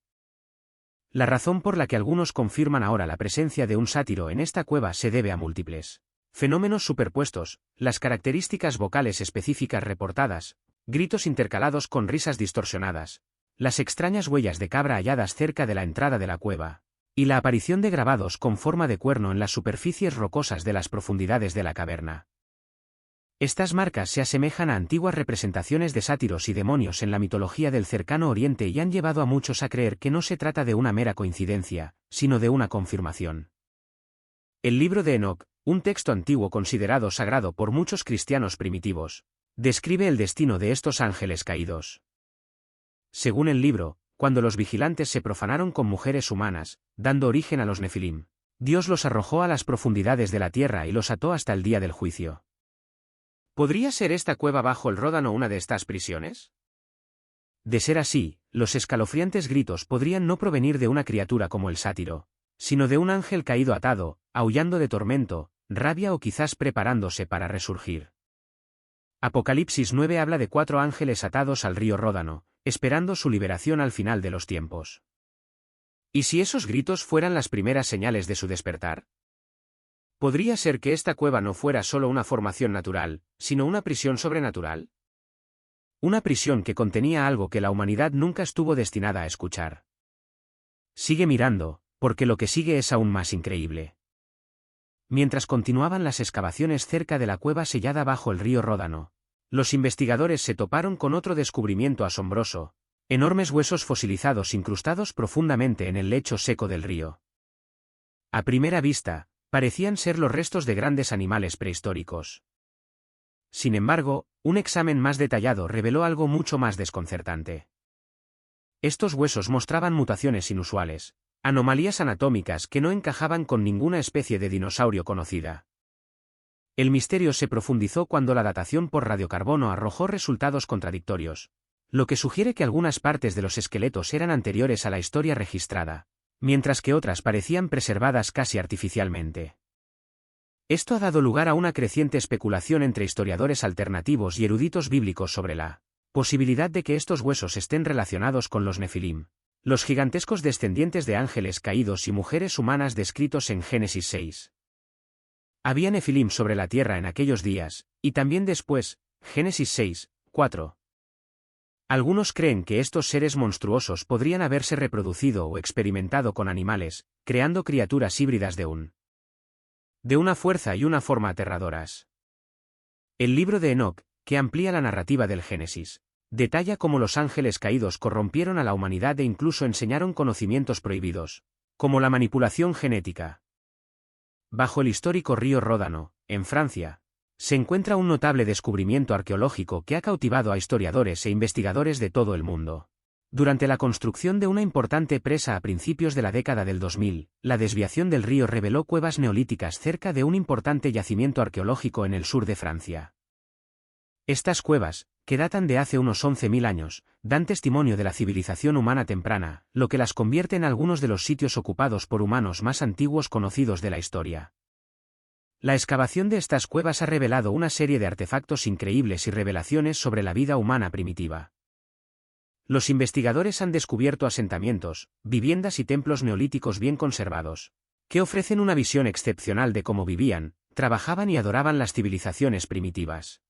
La razón por la que algunos confirman ahora la presencia de un sátiro en esta cueva se debe a múltiples fenómenos superpuestos, las características vocales específicas reportadas, gritos intercalados con risas distorsionadas, las extrañas huellas de cabra halladas cerca de la entrada de la cueva, y la aparición de grabados con forma de cuerno en las superficies rocosas de las profundidades de la caverna. Estas marcas se asemejan a antiguas representaciones de sátiros y demonios en la mitología del cercano Oriente y han llevado a muchos a creer que no se trata de una mera coincidencia, sino de una confirmación. El libro de Enoc, un texto antiguo considerado sagrado por muchos cristianos primitivos, describe el destino de estos ángeles caídos. Según el libro, cuando los vigilantes se profanaron con mujeres humanas, dando origen a los Nefilim, Dios los arrojó a las profundidades de la tierra y los ató hasta el día del juicio. ¿Podría ser esta cueva bajo el Ródano una de estas prisiones? De ser así, los escalofriantes gritos podrían no provenir de una criatura como el sátiro, sino de un ángel caído atado, aullando de tormento, rabia o quizás preparándose para resurgir. Apocalipsis 9 habla de 4 ángeles atados al río Ródano, esperando su liberación al final de los tiempos. ¿Y si esos gritos fueran las primeras señales de su despertar? ¿Podría ser que esta cueva no fuera solo una formación natural, sino una prisión sobrenatural? Una prisión que contenía algo que la humanidad nunca estuvo destinada a escuchar. Sigue mirando, porque lo que sigue es aún más increíble. Mientras continuaban las excavaciones cerca de la cueva sellada bajo el río Ródano, los investigadores se toparon con otro descubrimiento asombroso: enormes huesos fosilizados incrustados profundamente en el lecho seco del río. A primera vista, parecían ser los restos de grandes animales prehistóricos. Sin embargo, un examen más detallado reveló algo mucho más desconcertante. Estos huesos mostraban mutaciones inusuales, anomalías anatómicas que no encajaban con ninguna especie de dinosaurio conocida. El misterio se profundizó cuando la datación por radiocarbono arrojó resultados contradictorios, lo que sugiere que algunas partes de los esqueletos eran anteriores a la historia registrada, mientras que otras parecían preservadas casi artificialmente. Esto ha dado lugar a una creciente especulación entre historiadores alternativos y eruditos bíblicos sobre la posibilidad de que estos huesos estén relacionados con los Nefilim, los gigantescos descendientes de ángeles caídos y mujeres humanas descritos en Génesis 6. Había Nefilim sobre la tierra en aquellos días, y también después, Génesis 6, 4. Algunos creen que estos seres monstruosos podrían haberse reproducido o experimentado con animales, creando criaturas híbridas de una fuerza y una forma aterradoras. El libro de Enoc, que amplía la narrativa del Génesis, detalla cómo los ángeles caídos corrompieron a la humanidad e incluso enseñaron conocimientos prohibidos, como la manipulación genética. Bajo el histórico río Ródano, en Francia, se encuentra un notable descubrimiento arqueológico que ha cautivado a historiadores e investigadores de todo el mundo. Durante la construcción de una importante presa a principios de la década del 2000, la desviación del río reveló cuevas neolíticas cerca de un importante yacimiento arqueológico en el sur de Francia. Estas cuevas, que datan de hace unos 11.000 años, dan testimonio de la civilización humana temprana, lo que las convierte en algunos de los sitios ocupados por humanos más antiguos conocidos de la historia. La excavación de estas cuevas ha revelado una serie de artefactos increíbles y revelaciones sobre la vida humana primitiva. Los investigadores han descubierto asentamientos, viviendas y templos neolíticos bien conservados, que ofrecen una visión excepcional de cómo vivían, trabajaban y adoraban las civilizaciones primitivas.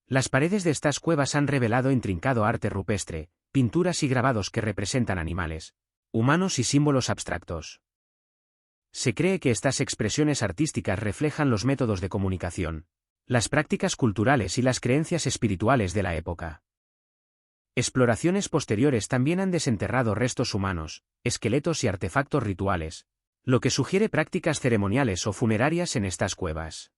Las paredes de estas cuevas han revelado intrincado arte rupestre, pinturas y grabados que representan animales, humanos y símbolos abstractos. Se cree que estas expresiones artísticas reflejan los métodos de comunicación, las prácticas culturales y las creencias espirituales de la época. Exploraciones posteriores también han desenterrado restos humanos, esqueletos y artefactos rituales, lo que sugiere prácticas ceremoniales o funerarias en estas cuevas.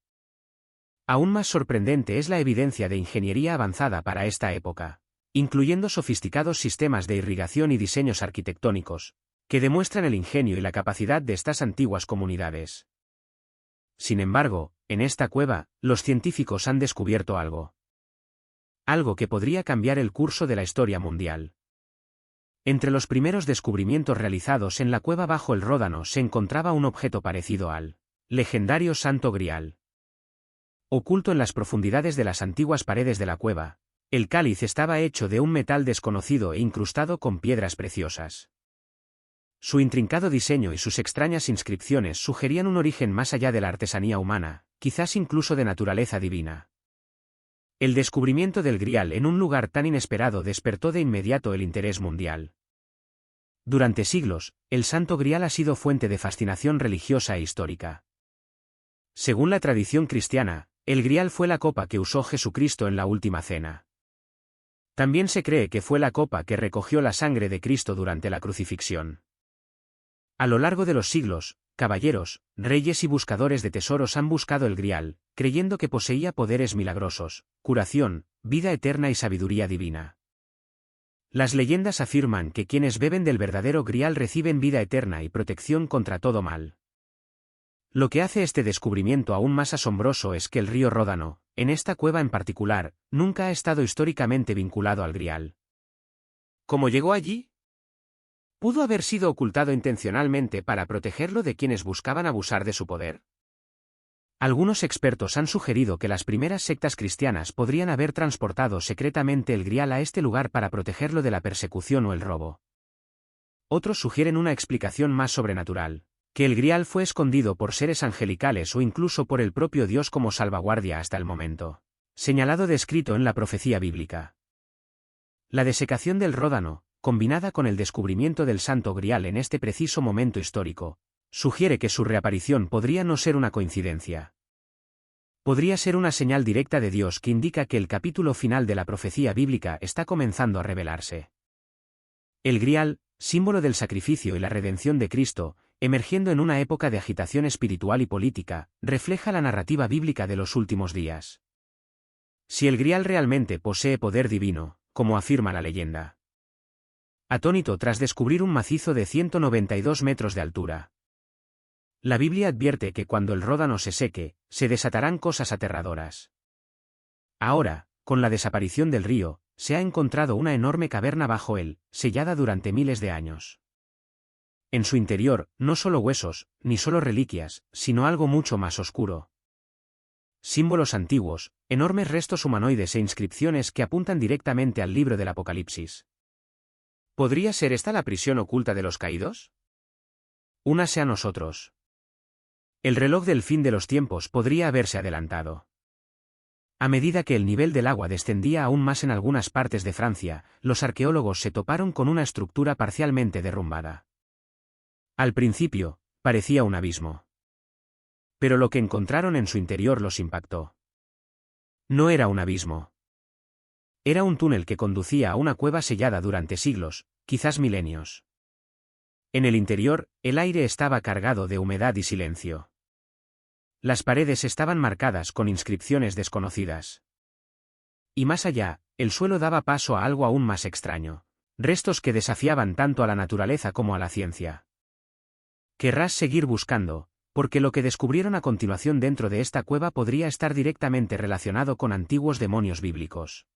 Aún más sorprendente es la evidencia de ingeniería avanzada para esta época, incluyendo sofisticados sistemas de irrigación y diseños arquitectónicos, que demuestran el ingenio y la capacidad de estas antiguas comunidades. Sin embargo, en esta cueva, los científicos han descubierto algo que podría cambiar el curso de la historia mundial. Entre los primeros descubrimientos realizados en la cueva bajo el Ródano se encontraba un objeto parecido al legendario Santo Grial. Oculto en las profundidades de las antiguas paredes de la cueva, el cáliz estaba hecho de un metal desconocido e incrustado con piedras preciosas. Su intrincado diseño y sus extrañas inscripciones sugerían un origen más allá de la artesanía humana, quizás incluso de naturaleza divina. El descubrimiento del Grial en un lugar tan inesperado despertó de inmediato el interés mundial. Durante siglos, el Santo Grial ha sido fuente de fascinación religiosa e histórica. Según la tradición cristiana, el Grial fue la copa que usó Jesucristo en la última cena. También se cree que fue la copa que recogió la sangre de Cristo durante la crucifixión. A lo largo de los siglos, caballeros, reyes y buscadores de tesoros han buscado el Grial, creyendo que poseía poderes milagrosos, curación, vida eterna y sabiduría divina. Las leyendas afirman que quienes beben del verdadero Grial reciben vida eterna y protección contra todo mal. Lo que hace este descubrimiento aún más asombroso es que el río Ródano, en esta cueva en particular, nunca ha estado históricamente vinculado al Grial. ¿Cómo llegó allí? ¿Pudo haber sido ocultado intencionalmente para protegerlo de quienes buscaban abusar de su poder? Algunos expertos han sugerido que las primeras sectas cristianas podrían haber transportado secretamente el Grial a este lugar para protegerlo de la persecución o el robo. Otros sugieren una explicación más sobrenatural, que el Grial fue escondido por seres angelicales o incluso por el propio Dios como salvaguardia hasta el momento señalado descrito en la profecía bíblica. La desecación del Ródano, combinada con el descubrimiento del Santo Grial en este preciso momento histórico, sugiere que su reaparición podría no ser una coincidencia. Podría ser una señal directa de Dios que indica que el capítulo final de la profecía bíblica está comenzando a revelarse. El Grial, símbolo del sacrificio y la redención de Cristo, emergiendo en una época de agitación espiritual y política, refleja la narrativa bíblica de los últimos días. Si el Grial realmente posee poder divino, como afirma la leyenda. Atónito tras descubrir un macizo de 192 metros de altura. La Biblia advierte que cuando el Ródano se seque, se desatarán cosas aterradoras. Ahora, con la desaparición del río, se ha encontrado una enorme caverna bajo él, sellada durante miles de años. En su interior, no solo huesos, ni solo reliquias, sino algo mucho más oscuro. Símbolos antiguos, enormes restos humanoides e inscripciones que apuntan directamente al libro del Apocalipsis. ¿Podría ser esta la prisión oculta de los caídos? Únase a nosotros. El reloj del fin de los tiempos podría haberse adelantado. A medida que el nivel del agua descendía aún más en algunas partes de Francia, los arqueólogos se toparon con una estructura parcialmente derrumbada. Al principio, parecía un abismo. Pero lo que encontraron en su interior los impactó. No era un abismo. Era un túnel que conducía a una cueva sellada durante siglos, quizás milenios. En el interior, el aire estaba cargado de humedad y silencio. Las paredes estaban marcadas con inscripciones desconocidas. Y más allá, el suelo daba paso a algo aún más extraño. Restos que desafiaban tanto a la naturaleza como a la ciencia. Querrás seguir buscando, porque lo que descubrieron a continuación dentro de esta cueva podría estar directamente relacionado con antiguos demonios bíblicos.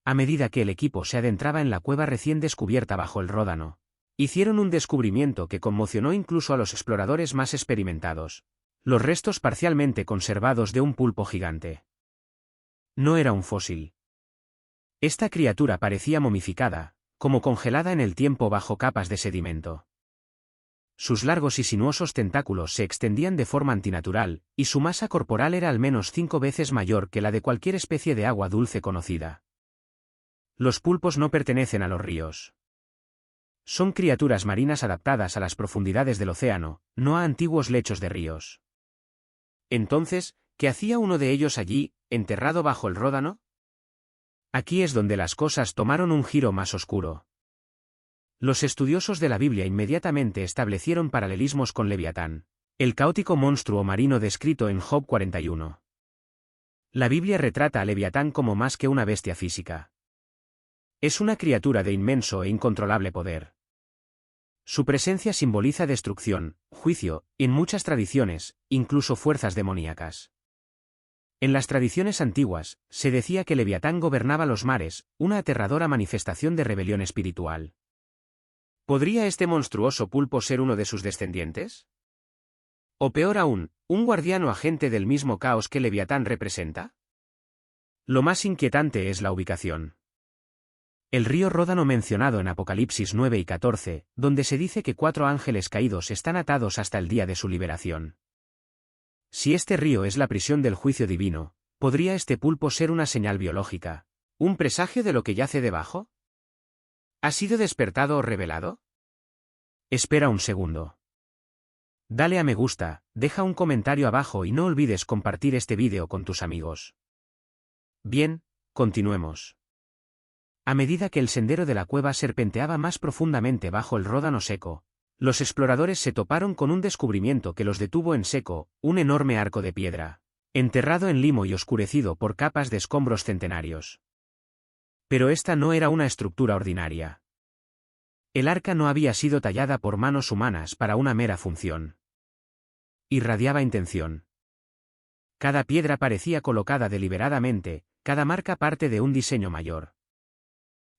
A medida que el equipo se adentraba en la cueva recién descubierta bajo el Ródano, hicieron un descubrimiento que conmocionó incluso a los exploradores más experimentados. Los restos parcialmente conservados de un pulpo gigante. No era un fósil. Esta criatura parecía momificada, como congelada en el tiempo bajo capas de sedimento. Sus largos y sinuosos tentáculos se extendían de forma antinatural, y su masa corporal era al menos 5 veces mayor que la de cualquier especie de agua dulce conocida. Los pulpos no pertenecen a los ríos. Son criaturas marinas adaptadas a las profundidades del océano, no a antiguos lechos de ríos. Entonces, ¿qué hacía uno de ellos allí, enterrado bajo el Ródano? Aquí es donde las cosas tomaron un giro más oscuro. Los estudiosos de la Biblia inmediatamente establecieron paralelismos con Leviatán, el caótico monstruo marino descrito en Job 41. La Biblia retrata a Leviatán como más que una bestia física. Es una criatura de inmenso e incontrolable poder. Su presencia simboliza destrucción, juicio, y en muchas tradiciones, incluso fuerzas demoníacas. En las tradiciones antiguas, se decía que Leviatán gobernaba los mares, una aterradora manifestación de rebelión espiritual. ¿Podría este monstruoso pulpo ser uno de sus descendientes? O peor aún, ¿un guardián o agente del mismo caos que Leviatán representa? Lo más inquietante es la ubicación. El río Ródano mencionado en Apocalipsis 9 y 14, donde se dice que 4 ángeles caídos están atados hasta el día de su liberación. Si este río es la prisión del juicio divino, ¿podría este pulpo ser una señal biológica, un presagio de lo que yace debajo? ¿Ha sido despertado o revelado? Espera un segundo. Dale a me gusta, deja un comentario abajo y no olvides compartir este vídeo con tus amigos. Bien, continuemos. A medida que el sendero de la cueva serpenteaba más profundamente bajo el Ródano seco, los exploradores se toparon con un descubrimiento que los detuvo en seco, un enorme arco de piedra, enterrado en limo y oscurecido por capas de escombros centenarios. Pero esta no era una estructura ordinaria. El arca no había sido tallada por manos humanas para una mera función. Irradiaba intención. Cada piedra parecía colocada deliberadamente, cada marca parte de un diseño mayor.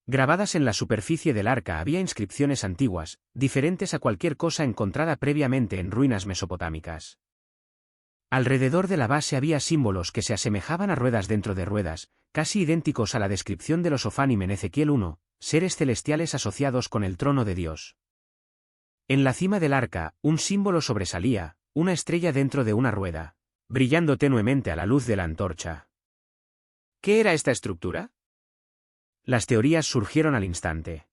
Grabadas en la superficie del arca había inscripciones antiguas, diferentes a cualquier cosa encontrada previamente en ruinas mesopotámicas. Alrededor de la base había símbolos que se asemejaban a ruedas dentro de ruedas, casi idénticos a la descripción de los Ofanim en Ezequiel 1, seres celestiales asociados con el trono de Dios. En la cima del arca, un símbolo sobresalía, una estrella dentro de una rueda, brillando tenuemente a la luz de la antorcha. ¿Qué era esta estructura? Las teorías surgieron al instante.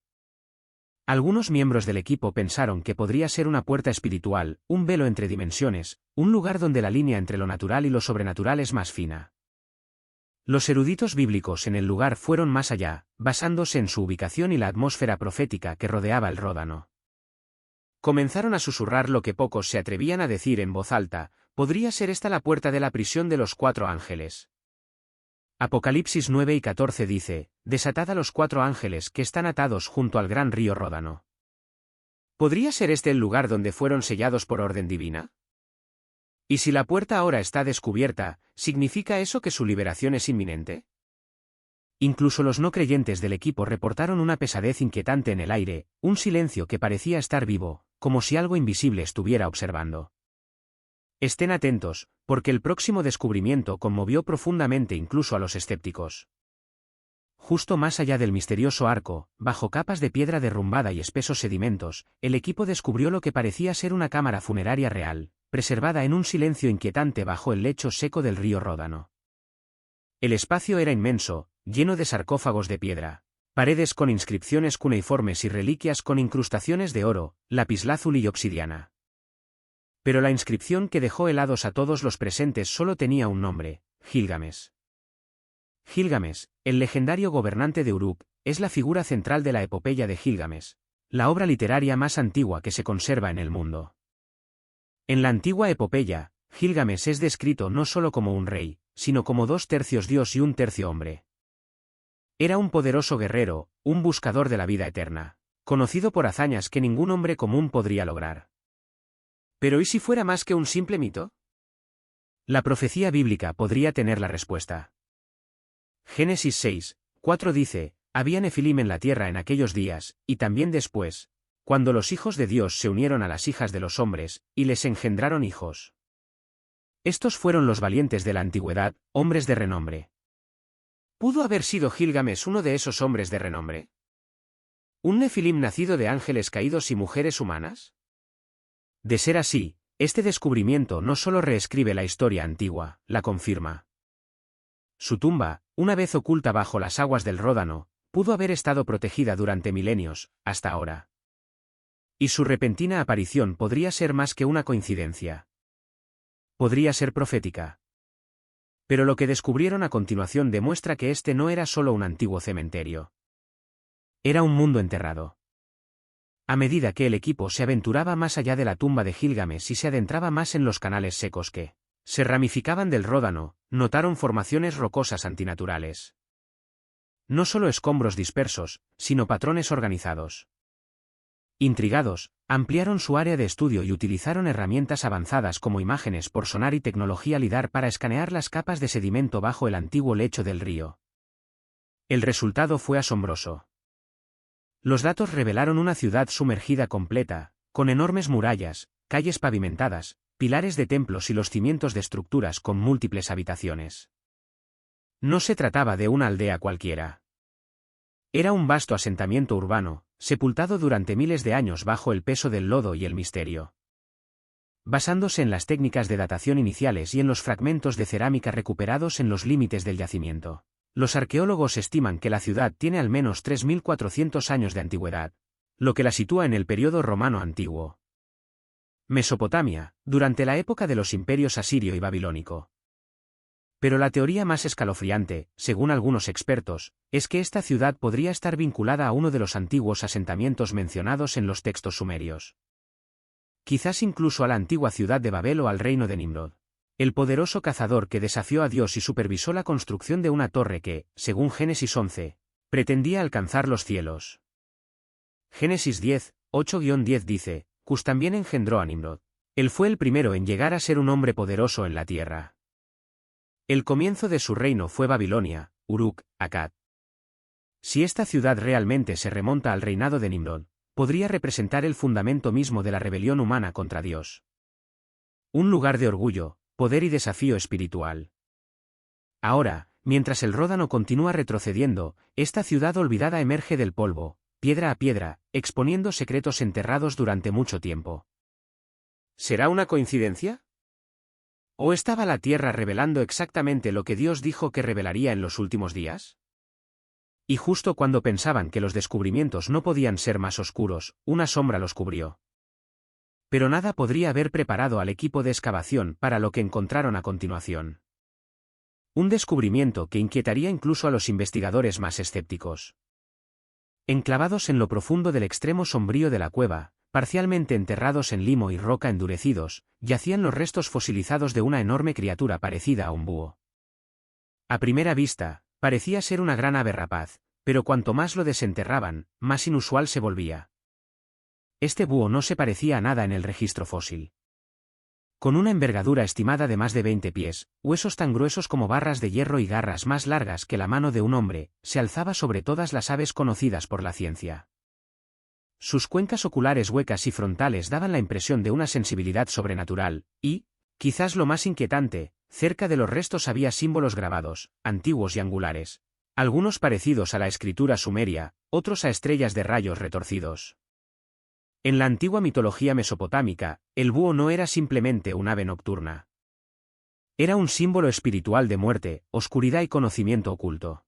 Algunos miembros del equipo pensaron que podría ser una puerta espiritual, un velo entre dimensiones, un lugar donde la línea entre lo natural y lo sobrenatural es más fina. Los eruditos bíblicos en el lugar fueron más allá, basándose en su ubicación y la atmósfera profética que rodeaba el Ródano. Comenzaron a susurrar lo que pocos se atrevían a decir en voz alta: ¿podría ser esta la puerta de la prisión de los 4 ángeles? Apocalipsis 9 y 14 dice: desatad a los 4 ángeles que están atados junto al gran río Ródano. ¿Podría ser este el lugar donde fueron sellados por orden divina? ¿Y si la puerta ahora está descubierta, significa eso que su liberación es inminente? Incluso los no creyentes del equipo reportaron una pesadez inquietante en el aire, un silencio que parecía estar vivo, como si algo invisible estuviera observando. Estén atentos, porque el próximo descubrimiento conmovió profundamente incluso a los escépticos. Justo más allá del misterioso arco, bajo capas de piedra derrumbada y espesos sedimentos, el equipo descubrió lo que parecía ser una cámara funeraria real, preservada en un silencio inquietante bajo el lecho seco del río Ródano. El espacio era inmenso, lleno de sarcófagos de piedra, paredes con inscripciones cuneiformes y reliquias con incrustaciones de oro, lapislázuli y obsidiana. Pero la inscripción que dejó helados a todos los presentes solo tenía un nombre: Gilgamesh. Gilgamesh, el legendario gobernante de Uruk, es la figura central de la epopeya de Gilgamesh, la obra literaria más antigua que se conserva en el mundo. En la antigua epopeya, Gilgamesh es descrito no solo como un rey, sino como 2/3 dios y 1/3 hombre. Era un poderoso guerrero, un buscador de la vida eterna, conocido por hazañas que ningún hombre común podría lograr. ¿Pero y si fuera más que un simple mito? La profecía bíblica podría tener la respuesta. Génesis 6, 4 dice: había nefilim en la tierra en aquellos días, y también después, cuando los hijos de Dios se unieron a las hijas de los hombres, y les engendraron hijos. Estos fueron los valientes de la antigüedad, hombres de renombre. ¿Pudo haber sido Gilgamesh uno de esos hombres de renombre? ¿Un nefilim nacido de ángeles caídos y mujeres humanas? De ser así, este descubrimiento no solo reescribe la historia antigua, la confirma. Su tumba, una vez oculta bajo las aguas del Ródano, pudo haber estado protegida durante milenios, hasta ahora. Y su repentina aparición podría ser más que una coincidencia. Podría ser profética. Pero lo que descubrieron a continuación demuestra que este no era solo un antiguo cementerio. Era un mundo enterrado. A medida que el equipo se aventuraba más allá de la tumba de Gilgamesh y se adentraba más en los canales secos que se ramificaban del Ródano, notaron formaciones rocosas antinaturales. No solo escombros dispersos, sino patrones organizados. Intrigados, ampliaron su área de estudio y utilizaron herramientas avanzadas como imágenes por sonar y tecnología LIDAR para escanear las capas de sedimento bajo el antiguo lecho del río. El resultado fue asombroso. Los datos revelaron una ciudad sumergida completa, con enormes murallas, calles pavimentadas, pilares de templos y los cimientos de estructuras con múltiples habitaciones. No se trataba de una aldea cualquiera. Era un vasto asentamiento urbano, sepultado durante miles de años bajo el peso del lodo y el misterio. Basándose en las técnicas de datación iniciales y en los fragmentos de cerámica recuperados en los límites del yacimiento, los arqueólogos estiman que la ciudad tiene al menos 3.400 años de antigüedad, lo que la sitúa en el período romano antiguo. Mesopotamia, durante la época de los imperios asirio y babilónico. Pero la teoría más escalofriante, según algunos expertos, es que esta ciudad podría estar vinculada a uno de los antiguos asentamientos mencionados en los textos sumerios. Quizás incluso a la antigua ciudad de Babel o al reino de Nimrod, el poderoso cazador que desafió a Dios y supervisó la construcción de una torre que, según Génesis 11, Pretendía alcanzar los cielos. Génesis 10, 8-10 dice, Cus también engendró a Nimrod. Él fue el primero en llegar a ser un hombre poderoso en la tierra. El comienzo de su reino fue Babilonia, Uruk, Akkad. Si esta ciudad realmente se remonta al reinado de Nimrod, podría representar el fundamento mismo de la rebelión humana contra Dios. Un lugar de orgullo, poder y desafío espiritual. Ahora, mientras el Ródano continúa retrocediendo, esta ciudad olvidada emerge del polvo, piedra a piedra, exponiendo secretos enterrados durante mucho tiempo. ¿Será una coincidencia? ¿O estaba la tierra revelando exactamente lo que Dios dijo que revelaría en los últimos días? Y justo cuando pensaban que los descubrimientos no podían ser más oscuros, una sombra los cubrió. Pero nada podría haber preparado al equipo de excavación para lo que encontraron a continuación. Un descubrimiento que inquietaría incluso a los investigadores más escépticos. Enclavados en lo profundo del extremo sombrío de la cueva, parcialmente enterrados en limo y roca endurecidos, yacían los restos fosilizados de una enorme criatura parecida a un búho. A primera vista, parecía ser una gran ave rapaz, pero cuanto más lo desenterraban, más inusual se volvía. Este búho no se parecía a nada en el registro fósil. Con una envergadura estimada de más de 20 pies, huesos tan gruesos como barras de hierro y garras más largas que la mano de un hombre, se alzaba sobre todas las aves conocidas por la ciencia. Sus cuencas oculares huecas y frontales daban la impresión de una sensibilidad sobrenatural, y, quizás lo más inquietante, cerca de los restos había símbolos grabados, antiguos y angulares. Algunos parecidos a la escritura sumeria, otros a estrellas de rayos retorcidos. En la antigua mitología mesopotámica, el búho no era simplemente un ave nocturna. Era un símbolo espiritual de muerte, oscuridad y conocimiento oculto.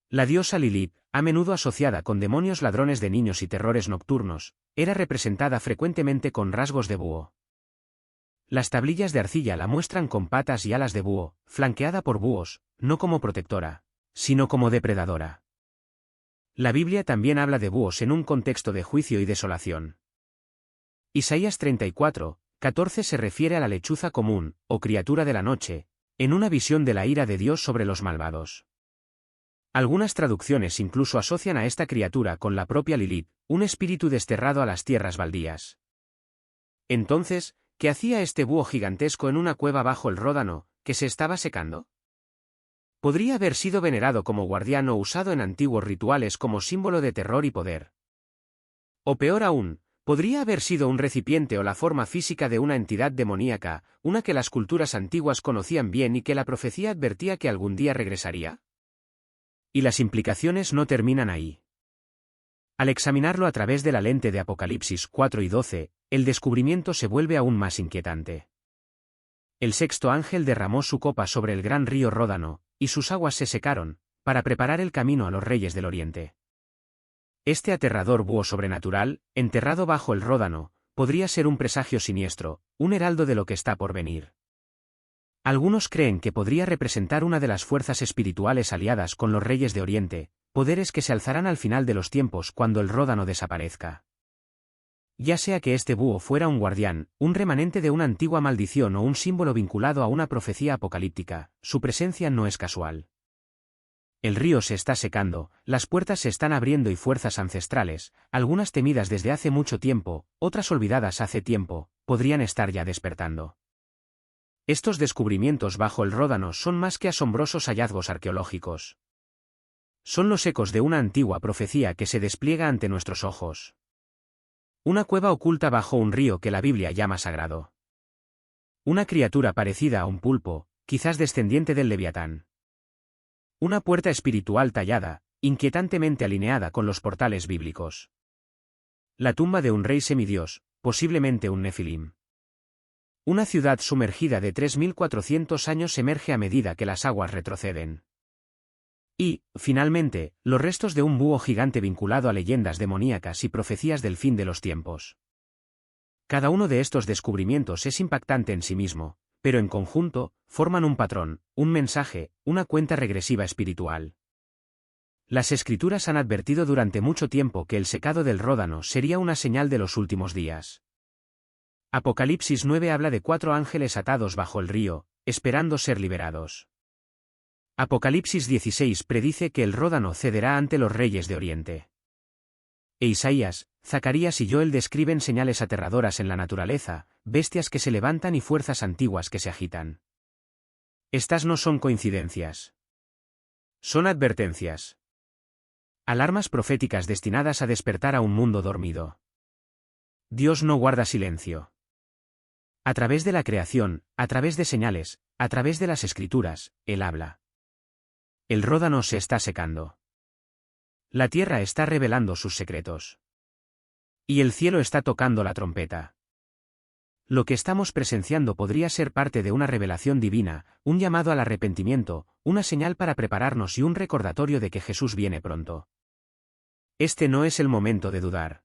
La diosa Lilith, a menudo asociada con demonios ladrones de niños y terrores nocturnos, era representada frecuentemente con rasgos de búho. Las tablillas de arcilla la muestran con patas y alas de búho, flanqueada por búhos, no como protectora, sino como depredadora. La Biblia también habla de búhos en un contexto de juicio y desolación. Isaías 34, 14 se refiere a la lechuza común, o criatura de la noche, en una visión de la ira de Dios sobre los malvados. Algunas traducciones incluso asocian a esta criatura con la propia Lilith, un espíritu desterrado a las tierras baldías. Entonces, ¿qué hacía este búho gigantesco en una cueva bajo el Ródano, que se estaba secando? Podría haber sido venerado como guardián o usado en antiguos rituales como símbolo de terror y poder. O peor aún, podría haber sido un recipiente o la forma física de una entidad demoníaca, una que las culturas antiguas conocían bien y que la profecía advertía que algún día regresaría. Y las implicaciones no terminan ahí. Al examinarlo a través de la lente de Apocalipsis 4 y 12, el descubrimiento se vuelve aún más inquietante. El sexto ángel derramó su copa sobre el gran río Ródano, y sus aguas se secaron, para preparar el camino a los reyes del Oriente. Este aterrador búho sobrenatural, enterrado bajo el Ródano, podría ser un presagio siniestro, un heraldo de lo que está por venir. Algunos creen que podría representar una de las fuerzas espirituales aliadas con los reyes de Oriente, poderes que se alzarán al final de los tiempos cuando el Ródano desaparezca. Ya sea que este búho fuera un guardián, un remanente de una antigua maldición o un símbolo vinculado a una profecía apocalíptica, su presencia no es casual. El río se está secando, las puertas se están abriendo y fuerzas ancestrales, algunas temidas desde hace mucho tiempo, otras olvidadas hace tiempo, podrían estar ya despertando. Estos descubrimientos bajo el Ródano son más que asombrosos hallazgos arqueológicos. Son los ecos de una antigua profecía que se despliega ante nuestros ojos. Una cueva oculta bajo un río que la Biblia llama sagrado. Una criatura parecida a un pulpo, quizás descendiente del Leviatán. Una puerta espiritual tallada, inquietantemente alineada con los portales bíblicos. La tumba de un rey semidios, posiblemente un Nefilim. Una ciudad sumergida de 3400 años emerge a medida que las aguas retroceden. Y, finalmente, los restos de un búho gigante vinculado a leyendas demoníacas y profecías del fin de los tiempos. Cada uno de estos descubrimientos es impactante en sí mismo, pero en conjunto, forman un patrón, un mensaje, una cuenta regresiva espiritual. Las Escrituras han advertido durante mucho tiempo que el secado del Ródano sería una señal de los últimos días. Apocalipsis 9 habla de 4 ángeles atados bajo el río, esperando ser liberados. Apocalipsis 16 predice que el Ródano cederá ante los reyes de Oriente. E Isaías, Zacarías y Joel describen señales aterradoras en la naturaleza, bestias que se levantan y fuerzas antiguas que se agitan. Estas no son coincidencias. Son advertencias. Alarmas proféticas destinadas a despertar a un mundo dormido. Dios no guarda silencio. A través de la creación, a través de señales, a través de las escrituras, Él habla. El Ródano se está secando. La tierra está revelando sus secretos. Y el cielo está tocando la trompeta. Lo que estamos presenciando podría ser parte de una revelación divina, un llamado al arrepentimiento, una señal para prepararnos y un recordatorio de que Jesús viene pronto. Este no es el momento de dudar.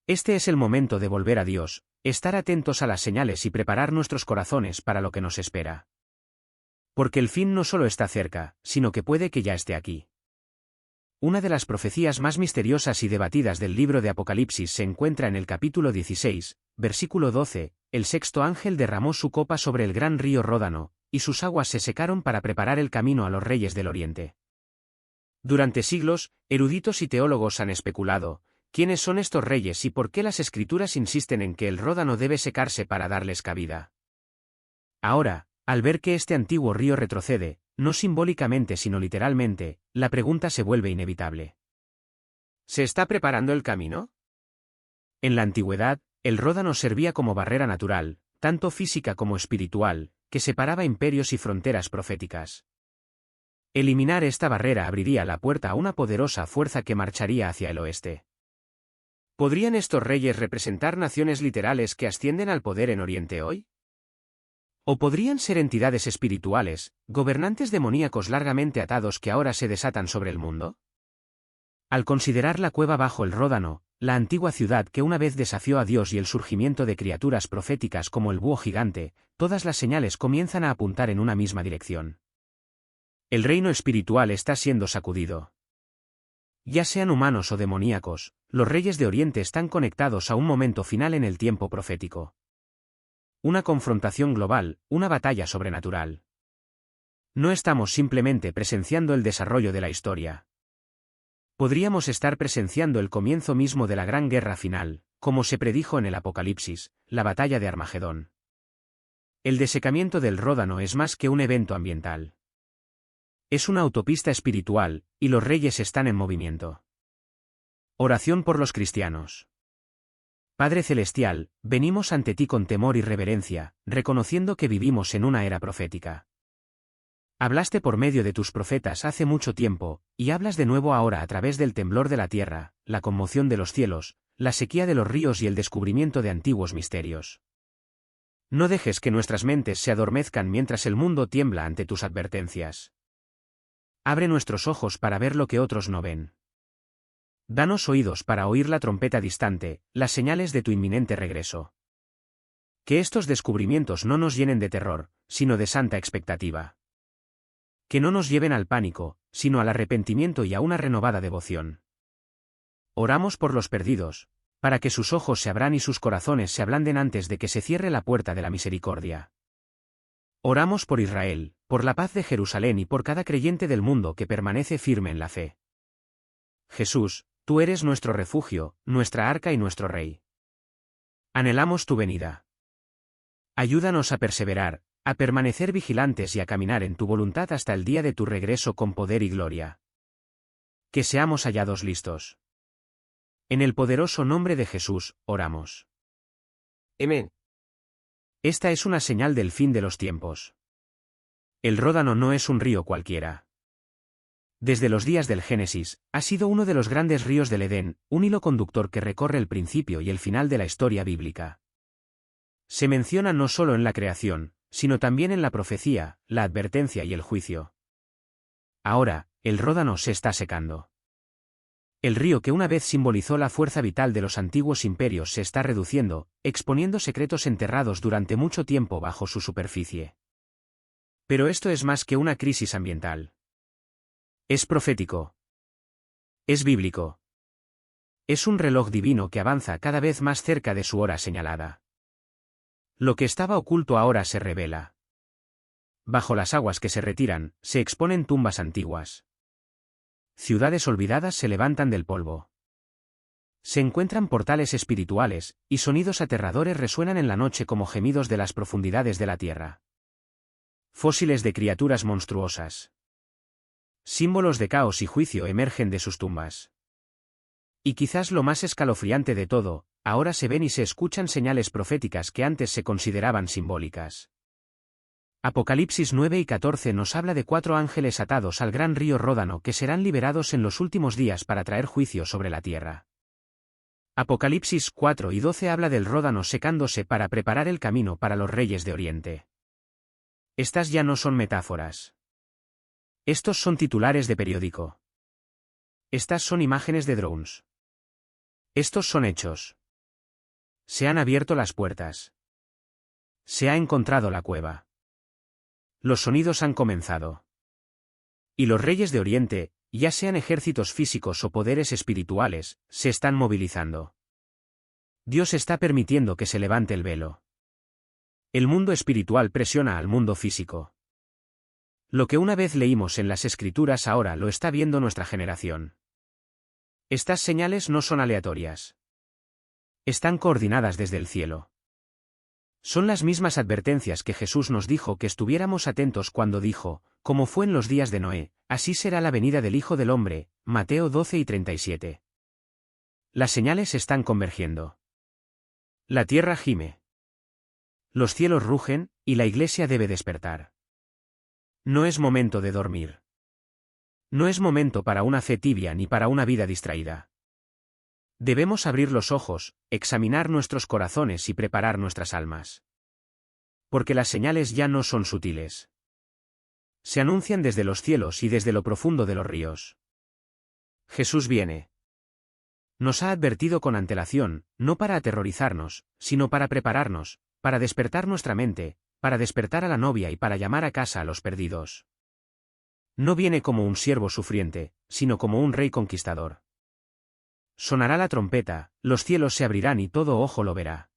Este es el momento de volver a Dios, estar atentos a las señales y preparar nuestros corazones para lo que nos espera. Porque el fin no solo está cerca, sino que puede que ya esté aquí. Una de las profecías más misteriosas y debatidas del libro de Apocalipsis se encuentra en el capítulo 16, versículo 12, el sexto ángel derramó su copa sobre el gran río Ródano, y sus aguas se secaron para preparar el camino a los reyes del Oriente. Durante siglos, eruditos y teólogos han especulado, ¿quiénes son estos reyes y por qué las escrituras insisten en que el Ródano debe secarse para darles cabida? Ahora, al ver que este antiguo río retrocede, no simbólicamente sino literalmente, la pregunta se vuelve inevitable. ¿Se está preparando el camino? En la antigüedad, el Ródano servía como barrera natural, tanto física como espiritual, que separaba imperios y fronteras proféticas. Eliminar esta barrera abriría la puerta a una poderosa fuerza que marcharía hacia el oeste. ¿Podrían estos reyes representar naciones literales que ascienden al poder en Oriente hoy? ¿O podrían ser entidades espirituales, gobernantes demoníacos largamente atados que ahora se desatan sobre el mundo? Al considerar la cueva bajo el Ródano, la antigua ciudad que una vez desafió a Dios y el surgimiento de criaturas proféticas como el búho gigante, todas las señales comienzan a apuntar en una misma dirección. El reino espiritual está siendo sacudido. Ya sean humanos o demoníacos, los reyes de Oriente están conectados a un momento final en el tiempo profético. Una confrontación global, una batalla sobrenatural. No estamos simplemente presenciando el desarrollo de la historia. Podríamos estar presenciando el comienzo mismo de la gran guerra final, como se predijo en el Apocalipsis, la batalla de Armagedón. El desecamiento del Ródano es más que un evento ambiental. Es una autopista espiritual, y los reyes están en movimiento. Oración por los cristianos. Padre Celestial, venimos ante ti con temor y reverencia, reconociendo que vivimos en una era profética. Hablaste por medio de tus profetas hace mucho tiempo, y hablas de nuevo ahora a través del temblor de la tierra, la conmoción de los cielos, la sequía de los ríos y el descubrimiento de antiguos misterios. No dejes que nuestras mentes se adormezcan mientras el mundo tiembla ante tus advertencias. Abre nuestros ojos para ver lo que otros no ven. Danos oídos para oír la trompeta distante, las señales de tu inminente regreso. Que estos descubrimientos no nos llenen de terror, sino de santa expectativa. Que no nos lleven al pánico, sino al arrepentimiento y a una renovada devoción. Oramos por los perdidos, para que sus ojos se abran y sus corazones se ablanden antes de que se cierre la puerta de la misericordia. Oramos por Israel, por la paz de Jerusalén y por cada creyente del mundo que permanece firme en la fe. Jesús, tú eres nuestro refugio, nuestra arca y nuestro Rey. Anhelamos tu venida. Ayúdanos a perseverar, a permanecer vigilantes y a caminar en tu voluntad hasta el día de tu regreso con poder y gloria. Que seamos hallados listos. En el poderoso nombre de Jesús, oramos. Amén. Esta es una señal del fin de los tiempos. El Ródano no es un río cualquiera. Desde los días del Génesis, ha sido uno de los grandes ríos del Edén, un hilo conductor que recorre el principio y el final de la historia bíblica. Se menciona no solo en la creación, sino también en la profecía, la advertencia y el juicio. Ahora, el Ródano se está secando. El río que una vez simbolizó la fuerza vital de los antiguos imperios se está reduciendo, exponiendo secretos enterrados durante mucho tiempo bajo su superficie. Pero esto es más que una crisis ambiental. Es profético. Es bíblico. Es un reloj divino que avanza cada vez más cerca de su hora señalada. Lo que estaba oculto ahora se revela. Bajo las aguas que se retiran, se exponen tumbas antiguas. Ciudades olvidadas se levantan del polvo. Se encuentran portales espirituales, y sonidos aterradores resuenan en la noche como gemidos de las profundidades de la tierra. Fósiles de criaturas monstruosas. Símbolos de caos y juicio emergen de sus tumbas. Y quizás lo más escalofriante de todo, ahora se ven y se escuchan señales proféticas que antes se consideraban simbólicas. Apocalipsis 9 y 14 nos habla de 4 ángeles atados al gran río Ródano que serán liberados en los últimos días para traer juicio sobre la tierra. Apocalipsis 4 y 12 habla del Ródano secándose para preparar el camino para los reyes de Oriente. Estas ya no son metáforas. Estos son titulares de periódico. Estas son imágenes de drones. Estos son hechos. Se han abierto las puertas. Se ha encontrado la cueva. Los sonidos han comenzado. Y los reyes de Oriente, ya sean ejércitos físicos o poderes espirituales, se están movilizando. Dios está permitiendo que se levante el velo. El mundo espiritual presiona al mundo físico. Lo que una vez leímos en las Escrituras ahora lo está viendo nuestra generación. Estas señales no son aleatorias. Están coordinadas desde el cielo. Son las mismas advertencias que Jesús nos dijo que estuviéramos atentos cuando dijo, como fue en los días de Noé, así será la venida del Hijo del Hombre, Mateo 12 y 37. Las señales están convergiendo. La tierra gime. Los cielos rugen, y la Iglesia debe despertar. No es momento de dormir. No es momento para una fe tibia ni para una vida distraída. Debemos abrir los ojos, examinar nuestros corazones y preparar nuestras almas. Porque las señales ya no son sutiles. Se anuncian desde los cielos y desde lo profundo de los ríos. Jesús viene. Nos ha advertido con antelación, no para aterrorizarnos, sino para prepararnos, para despertar nuestra mente, para despertar a la novia y para llamar a casa a los perdidos. No viene como un siervo sufriente, sino como un rey conquistador. Sonará la trompeta, los cielos se abrirán y todo ojo lo verá.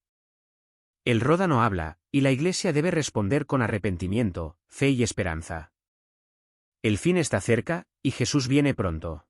El Ródano habla, y la Iglesia debe responder con arrepentimiento, fe y esperanza. El fin está cerca, y Jesús viene pronto.